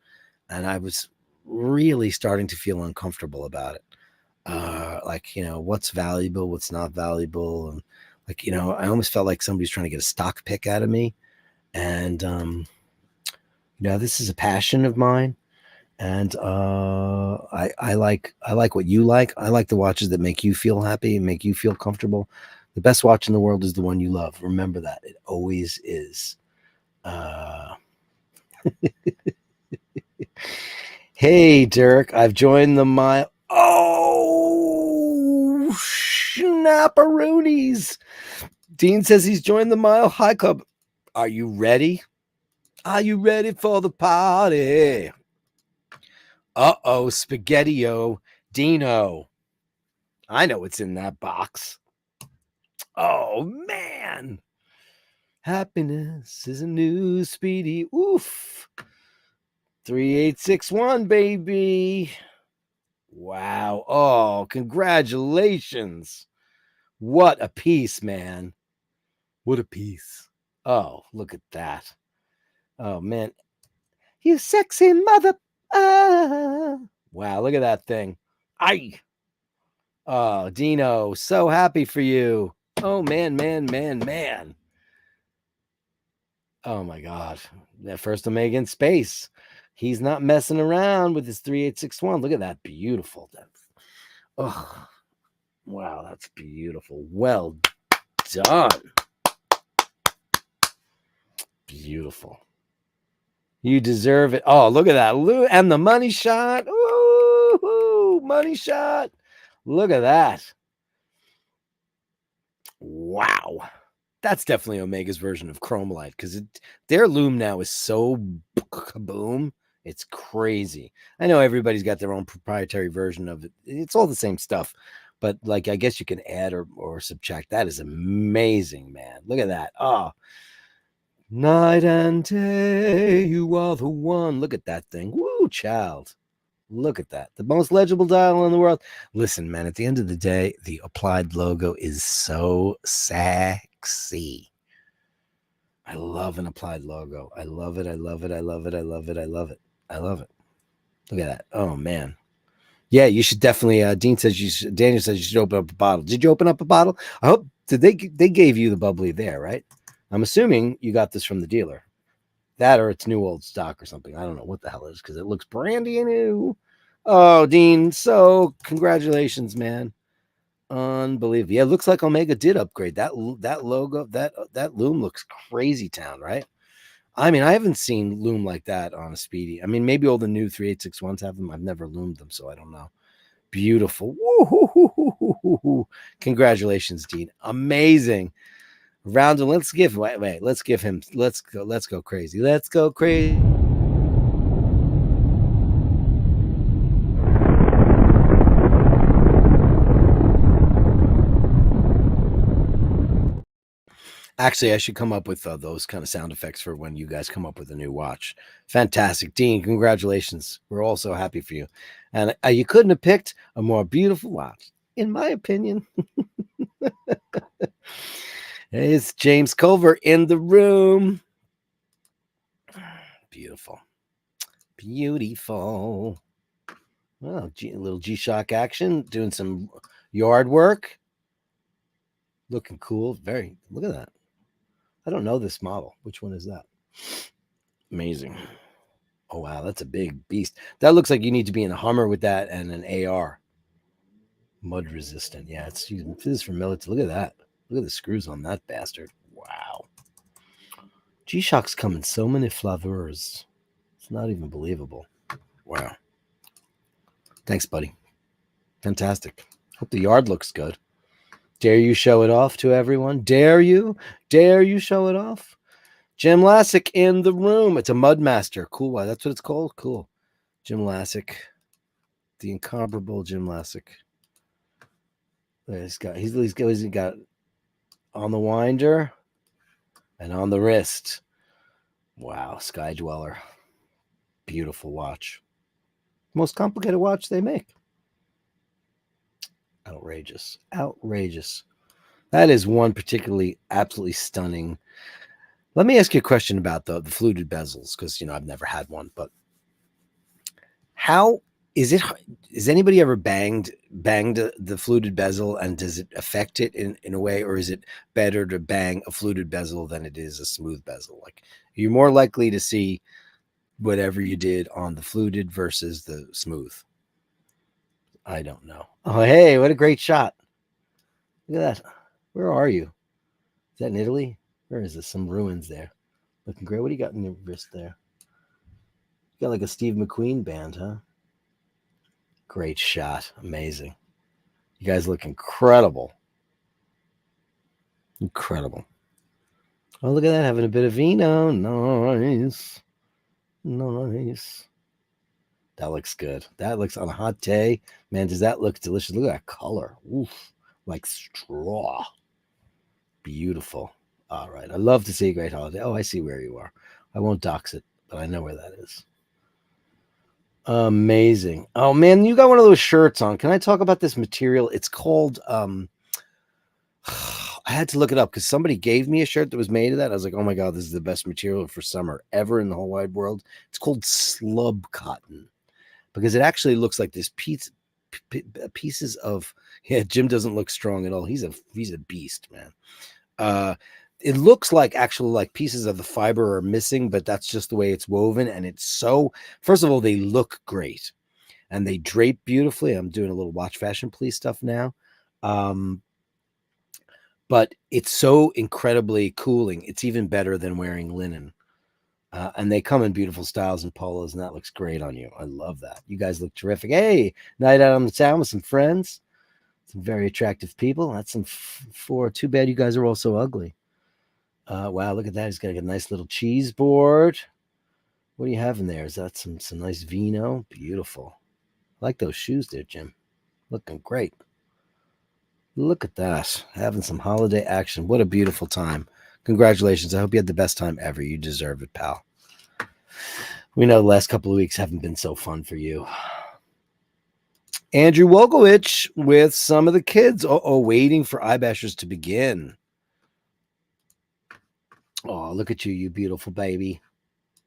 and I was really starting to feel uncomfortable about it. Like, what's valuable, what's not valuable, and like, I almost felt like somebody's trying to get a stock pick out of me. And this is a passion of mine. And I like what you like. I like the watches that make you feel happy and make you feel comfortable. The best watch in the world is the one you love. Remember that. It always is. Hey, Dirk, I've joined the mile. Oh, snapperoonies. Dean says he's joined the Mile High Club. Are you ready? Are you ready for the party? Uh-oh, Spaghetti-O, Dino. I know what's in that box. Oh, man. Happiness is a new speedy. Oof. 3861, baby. Wow. Oh, congratulations. What a piece, man. What a piece. Oh, look at that. Oh, man. You sexy mother. Wow, look at that thing. Oh, Dino, so happy for you. Oh, man. Oh, my God. That first Omega in space. He's not messing around with his 3861. Look at that. Beautiful. Oh, wow, that's beautiful. Well done. Beautiful. You deserve it. Oh, look at that. And the money shot. Ooh, money shot. Look at that. Wow. That's definitely Omega's version of Chromolite, because their loom now is so kaboom. It's crazy. I know everybody's got their own proprietary version of it. It's all the same stuff, but like, I guess you can add or subtract. That is amazing, man. Look at that. Oh, night and day, you are the one. Look at that thing. Woo, child. Look at that. The most legible dial in the world. Listen, man, at the end of the day, the Applied logo is so sexy. I love an Applied logo. I love it. I love it. I love it. I love it. I love it. I love it. Look at that. Oh, man. Yeah, you should definitely. Dean says you should, Daniel says you should open up a bottle. Did you open up a bottle? I hope did they gave you the bubbly there, right? I'm assuming you got this from the dealer. That or it's new old stock or something. I don't know what the hell it is because it looks brandy new. Oh, Dean, so congratulations, man. Unbelievable. Yeah, it looks like Omega did upgrade. That logo, that loom looks crazy town, right? I mean, I haven't seen loom like that on a Speedy. I mean, maybe all the new 3861s have them. I've never loomed them, so I don't know. Beautiful. Woo-hoo-hoo-hoo-hoo-hoo. Congratulations, Dean. Amazing. Round and let's give let's give him let's go crazy. Let's go crazy. Actually, I should come up with those kind of sound effects for when you guys come up with a new watch. Fantastic. Dean, congratulations. We're all so happy for you. And you couldn't have picked a more beautiful watch, in my opinion. It's James Culver in the room. Beautiful. Beautiful. Well, a little G-Shock action, doing some yard work. Looking cool. Very, look at that. I don't know this model. Which one is that? Amazing. Oh, wow. That's a big beast. That looks like you need to be in a Hummer with that and an AR. Mud resistant. Yeah, it's this is for military. Look at that. Look at the screws on that bastard. Wow. G-Shock's come in so many flavors. It's not even believable. Wow. Thanks, buddy. Fantastic. Hope the yard looks good. Dare you show it off to everyone? Dare you? Dare you show it off? Jim Lassick in the room. It's a Mudmaster. Cool. Wow, that's what it's called? Cool. Jim Lassick. The incomparable Jim Lassick. He's got on the winder and on the wrist. Wow, Sky Dweller. Beautiful watch. Most complicated watch they make. Outrageous. Outrageous. That is one particularly absolutely stunning. Let me ask you a question about the fluted bezels, because I've never had one, but how is it? Is anybody ever banged the fluted bezel, and does it affect it in a way, or is it better to bang a fluted bezel than it is a smooth bezel? Like, are you more likely to see whatever you did on the fluted versus the smooth? I don't know. Oh, hey, what a great shot. Look at that. Where are you? Is that in Italy? Where is this? Some ruins there. Looking great. What do you got in your wrist there? You got like a Steve McQueen band, huh? Great shot. Amazing. You guys look incredible. Incredible. Oh, look at that. Having a bit of vino. Nice. Nice. That looks good. That looks on a hot day. Man, does that look delicious? Look at that color. Oof. Like straw. Beautiful. All right. I love to see a great holiday. Oh, I see where you are. I won't dox it, but I know where that is. Amazing. Oh, man, you got one of those shirts on. Can I talk about this material? It's called... I had to look it up because somebody gave me a shirt that was made of that. I was like, oh my God, this is the best material for summer ever in the whole wide world. It's called slub cotton because it actually looks like this pieces of... Yeah, Jim doesn't look strong at all. He's a beast, man. It looks like actually like pieces of the fiber are missing, but that's just the way it's woven. And it's so, first of all, they look great and they drape beautifully. I'm doing a little watch fashion police stuff now. But it's so incredibly cooling. It's even better than wearing linen. And they come in beautiful styles and polos, and that looks great on you. I love that. You guys look terrific. Hey, night out on the town with some friends. Some very attractive people. That's some four. Too bad you guys are all so ugly. Wow, look at that. He's got a nice little cheese board. What do you have in there? Is that some nice vino? Beautiful. I like those shoes there, Jim. Looking great. Look at that. Having some holiday action. What a beautiful time. Congratulations. I hope you had the best time ever. You deserve it, pal. We know the last couple of weeks haven't been so fun for you. Andrew Wogowich with some of the kids. Waiting for Eyebashers to begin. Oh, look at you, you beautiful baby.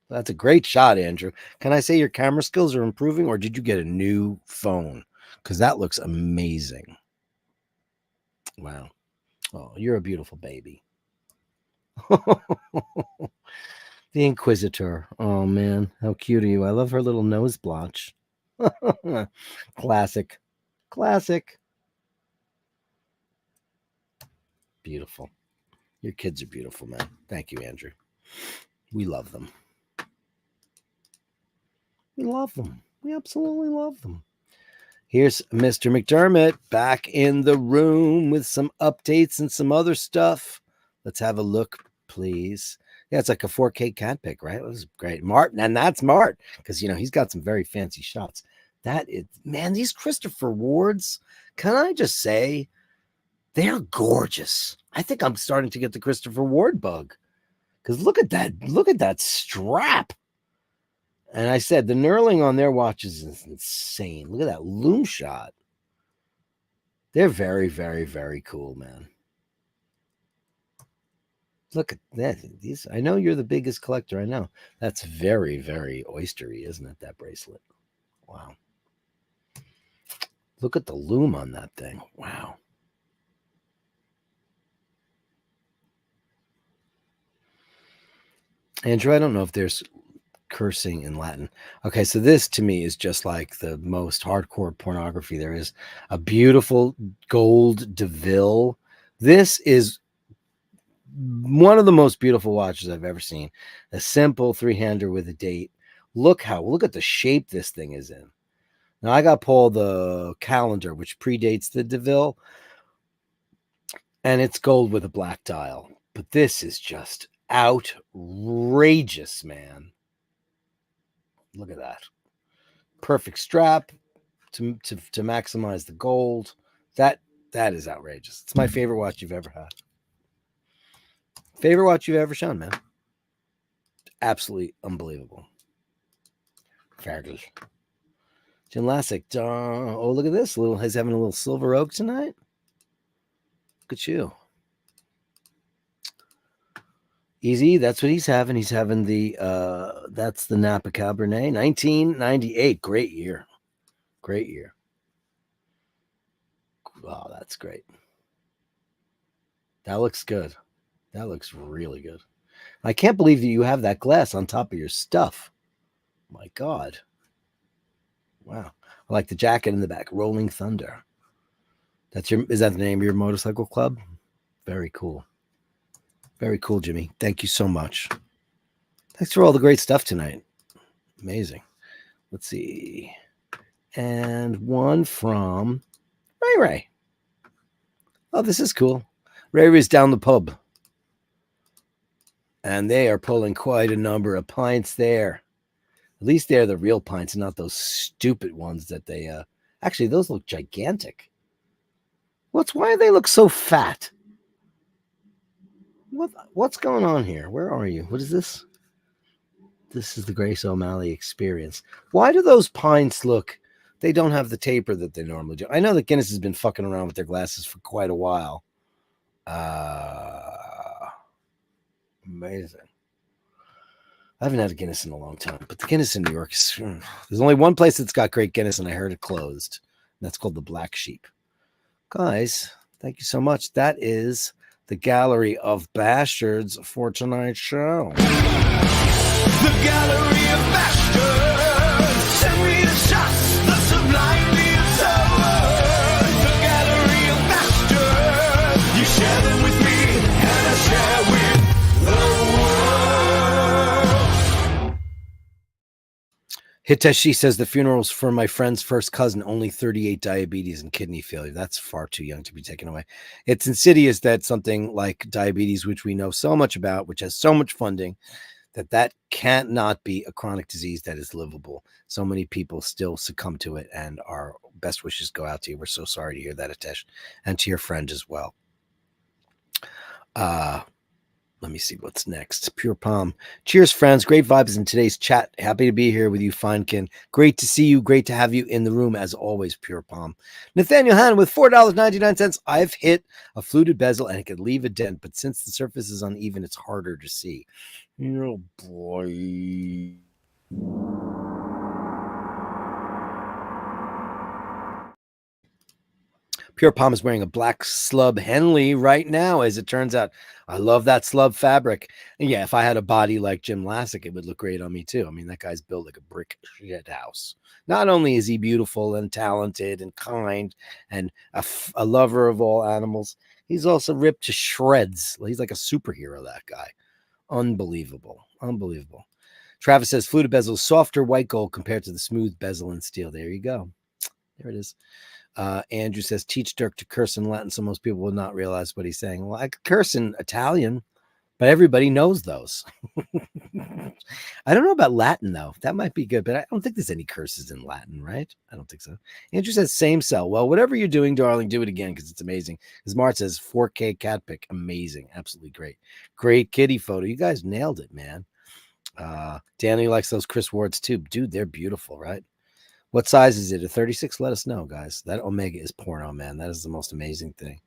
That's a great shot, Andrew. Can I say your camera skills are improving, or did you get a new phone? because that looks amazing. Wow. Oh, you're a beautiful baby. The Inquisitor. Oh man, how cute are you? I love her little nose blotch. Classic. Classic. Beautiful. Your kids are beautiful, man. Thank you, Andrew. We love them. We love them. We absolutely love them. Here's Mr. McDermott back in the room with some updates and some other stuff. Let's have a look, please. Yeah, it's like a 4K cat pic, right? It was great. Martin, and that's Mart, because, you know, he's got some very fancy shots. That is, man, these Christopher Wards, can I just say, they're gorgeous. I think I'm starting to get the Christopher Ward bug, because look at that strap. And I said the knurling on their watches is insane. Look at that loom shot. They're very, very, very cool, man. Look at that. These, I know you're the biggest collector. I know. That's very, very oystery, isn't it? That bracelet. Wow. Look at the loom on that thing. Wow. Andrew, I don't know if there's cursing in Latin. Okay, so this to me is just like the most hardcore pornography there is. A beautiful gold DeVille. This is one of the most beautiful watches I've ever seen. A simple three-hander with a date. Look at the shape this thing is in. Now I got Paul the calendar, which predates the DeVille, and it's gold with a black dial. But this is just outrageous, man. Look at that. Perfect strap to maximize the gold. That is outrageous. It's my favorite watch you've ever had. Favorite watch you've ever shown, man. Absolutely unbelievable. Fergus. Jim Lassick. Oh, look at this. He's having a little silver oak tonight. Look at you. Easy. That's what he's having. He's having that's the Napa Cabernet. 1998. Great year. Great year. Oh, that's great. That looks good. That looks really good. I can't believe that you have that glass on top of your stuff. My God. Wow. I like the jacket in the back. Rolling Thunder. Is that the name of your motorcycle club? Very cool. Very cool, Jimmy. Thank you so much. Thanks for all the great stuff tonight. Amazing. Let's see. And one from Ray. Oh, this is cool. Ray's down the pub. And they are pulling quite a number of pints there. At least they're the real pints and not those stupid ones that they... Actually, those look gigantic. Why do they look so fat? What's going on here? Where are you? What is this? This is the Grace O'Malley experience. Why do those pints look... They don't have the taper that they normally do. I know that Guinness has been fucking around with their glasses for quite a while. Amazing. I haven't had a Guinness in a long time, but the Guinness in New York is... There's only one place that's got great Guinness, and I heard it closed. That's called the Black Sheep. Guys, thank you so much. That is the Gallery of Bastards for tonight's show. The Gallery of Bashtards. Send me the shots, the sublimely absurd. The Gallery of Bashtards. You share them with me, and I share with the world. Hiteshi says the funeral's for my friend's first cousin, only 38, diabetes and kidney failure. That's far too young to be taken away. It's insidious that something like diabetes, which we know so much about, which has so much funding, that can't not be a chronic disease that is livable. So many people still succumb to it, and our best wishes go out to you. We're so sorry to hear that, Hitesh, and to your friend as well. Let me see what's next. Pure Palm. Cheers, friends. Great vibes in today's chat. Happy to be here with you, Finekin. Great to see you. Great to have you in the room, as always, Pure Palm. Nathaniel Han with $4.99. I've hit a fluted bezel, and it could leave a dent, but since the surface is uneven, it's harder to see. Oh, boy. Pure Palm is wearing a black slub Henley right now, as it turns out. I love that slub fabric. And yeah, if I had a body like Jim Lassick, it would look great on me too. I mean, that guy's built like a brick shit house. Not only is he beautiful and talented and kind and a lover of all animals, he's also ripped to shreds. He's like a superhero, that guy. Unbelievable. Unbelievable. Travis says fluted bezel, softer white gold compared to the smooth bezel and steel. There you go. There it is. Andrew says, teach Dirk to curse in Latin so most people will not realize what he's saying. Well, I could curse in Italian, but everybody knows those. I don't know about Latin, though. That might be good, but I don't think there's any curses in Latin, right? I don't think so. Andrew says, same cell. Well, whatever you're doing, darling, do it again because it's amazing. As Mart says, 4K cat pic. Amazing. Absolutely great. Great kitty photo. You guys nailed it, man. Danny likes those Chris Wards, too. Dude, they're beautiful, right? What size is it? A 36? Let us know, guys. That Omega is porno, man. That is the most amazing thing.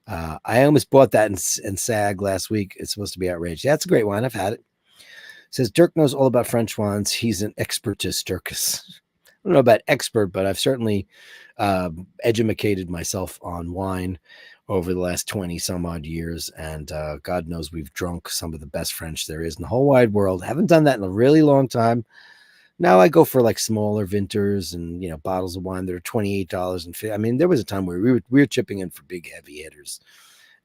I almost bought that in SAG last week. It's supposed to be outrageous. Yeah, it's a great wine. I've had it. Says Dirk knows all about French wines. He's an expertist, Dirkus. I don't know about expert, but I've certainly educated myself on wine over the last 20 some odd years. And God knows we've drunk some of the best French there is in the whole wide world. Haven't done that in a really long time. Now I go for like smaller vintners and, bottles of wine that are $28. And I mean, there was a time where we were chipping in for big heavy hitters,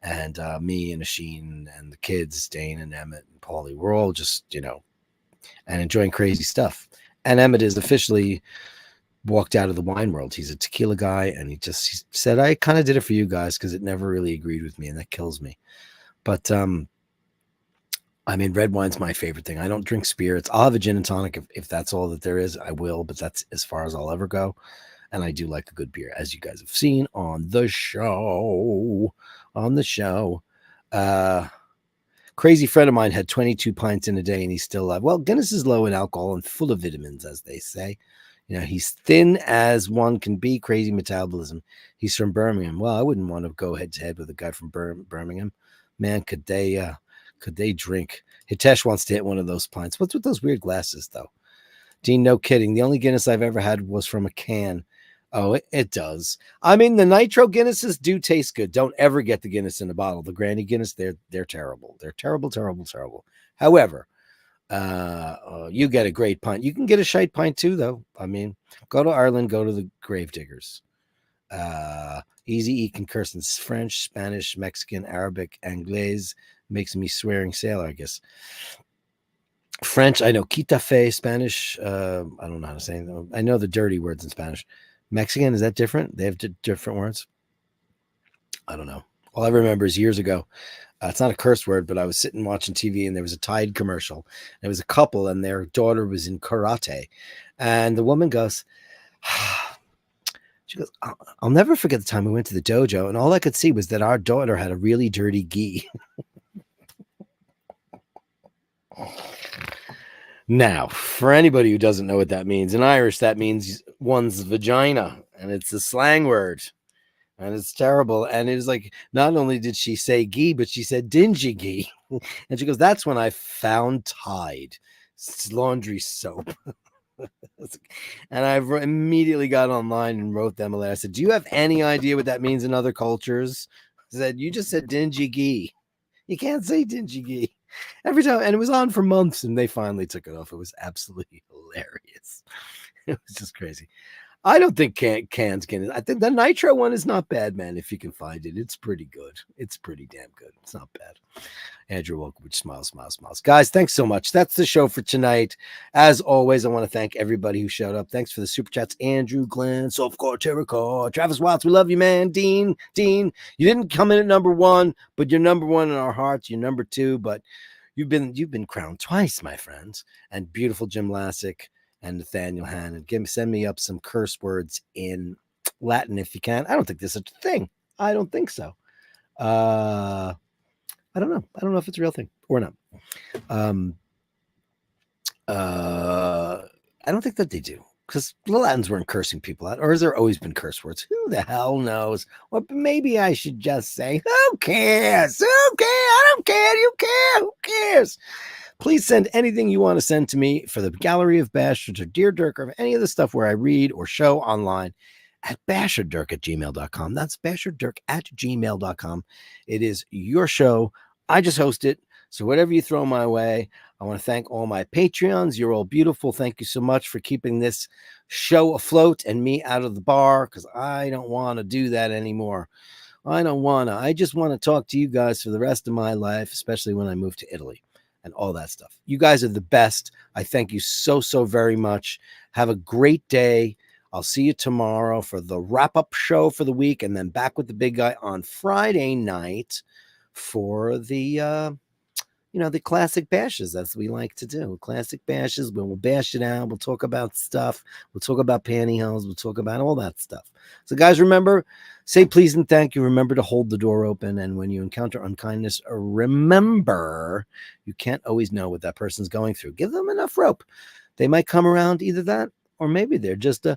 and me and Asheen and the kids, Dane and Emmett and Paulie, we're all just, and enjoying crazy stuff. And Emmett is officially walked out of the wine world. He's a tequila guy, and he said, I kind of did it for you guys because it never really agreed with me, and that kills me. But I mean, red wine's my favorite thing. I don't drink spirits. I'll have a gin and tonic if that's all that there is. I will, but that's as far as I'll ever go. And I do like a good beer, as you guys have seen on the show. Crazy friend of mine had 22 pints in a day, and he's still alive. Well, Guinness is low in alcohol and full of vitamins, as they say. He's thin as one can be. Crazy metabolism. He's from Birmingham. Well, I wouldn't want to go head to head with a guy from Birmingham. Man, could they drink? Hitesh wants to hit one of those pints. What's with those weird glasses, though? Dean, no kidding. The only Guinness I've ever had was from a can. Oh, it does. I mean, the nitro Guinnesses do taste good. Don't ever get the Guinness in a bottle. The Granny Guinness, they're terrible. They're terrible, terrible, terrible. However, you get a great pint. You can get a shite pint too, though. I mean, go to Ireland, go to the Gravediggers. Easy E can curse in French, Spanish, Mexican, Arabic, Anglaise. Makes me swearing sailor, I guess. French, I know quitafe. Spanish, I don't know how to say it. I know the dirty words in Spanish. Mexican, is that different? They have different words? I don't know. All I remember is years ago. It's not a curse word, but I was sitting watching TV, and there was a Tide commercial. There was a couple, and their daughter was in karate. And the woman goes, she goes, I'll never forget the time we went to the dojo, and all I could see was that our daughter had a really dirty gi. Now, for anybody who doesn't know what that means, in Irish, that means one's vagina, and it's a slang word, and it's terrible. And it was like, not only did she say ghee, but she said dingy ghee. And she goes, that's when I found Tide. It's laundry soap. And I immediately got online and wrote them a letter. I said, do you have any idea what that means in other cultures? I said, you just said dingy ghee. You can't say dingy ghee. Every time, and it was on for months, and they finally took it off. It was absolutely hilarious. It was just crazy. I don't think cans can. I think the nitro one is not bad, man. If you can find it, it's pretty good. It's pretty damn good. It's not bad. Andrew Wolkowicz, smiles. Guys, thanks so much. That's the show for tonight. As always, I want to thank everybody who showed up. Thanks for the super chats. Andrew, Glenn, Softcore, Terracore, Travis Watts. We love you, man. Dean, you didn't come in at number one, but you're number one in our hearts. You're number two, but you've been crowned twice, my friends. And beautiful Jim Lassick and Nathaniel Hannon. Send me up some curse words in Latin if you can. I don't think there's such a thing. I don't think so. I don't know. I don't know if it's a real thing or not. I don't think that they do, because the Latins weren't cursing people out. Or has there always been curse words? Who the hell knows? Well, maybe I should just say, who cares? Who cares? I don't care. You care. Who cares? Please send anything you want to send to me for the Gallery of Bastards or Dear Dirk or any of the stuff where I read or show online at basherdirk@gmail.com. That's basherdirk@gmail.com. It is your show. I just host it. So whatever you throw my way, I want to thank all my Patreons. You're all beautiful. Thank you so much for keeping this show afloat and me out of the bar, because I don't want to do that anymore. I don't want to. I just want to talk to you guys for the rest of my life, especially when I move to Italy and all that stuff. You guys are the best. I thank you so, so very much. Have a great day. I'll see you tomorrow for the wrap-up show for the week, and then back with the big guy on Friday night for the the classic bashes, as we like to do. Classic bashes, when we'll bash it out. We'll talk about stuff. We'll talk about pantyhose. We'll talk about all that stuff. So, guys, remember, say please and thank you. Remember to hold the door open. And when you encounter unkindness, remember, you can't always know what that person's going through. Give them enough rope. They might come around, either that, or maybe they're just a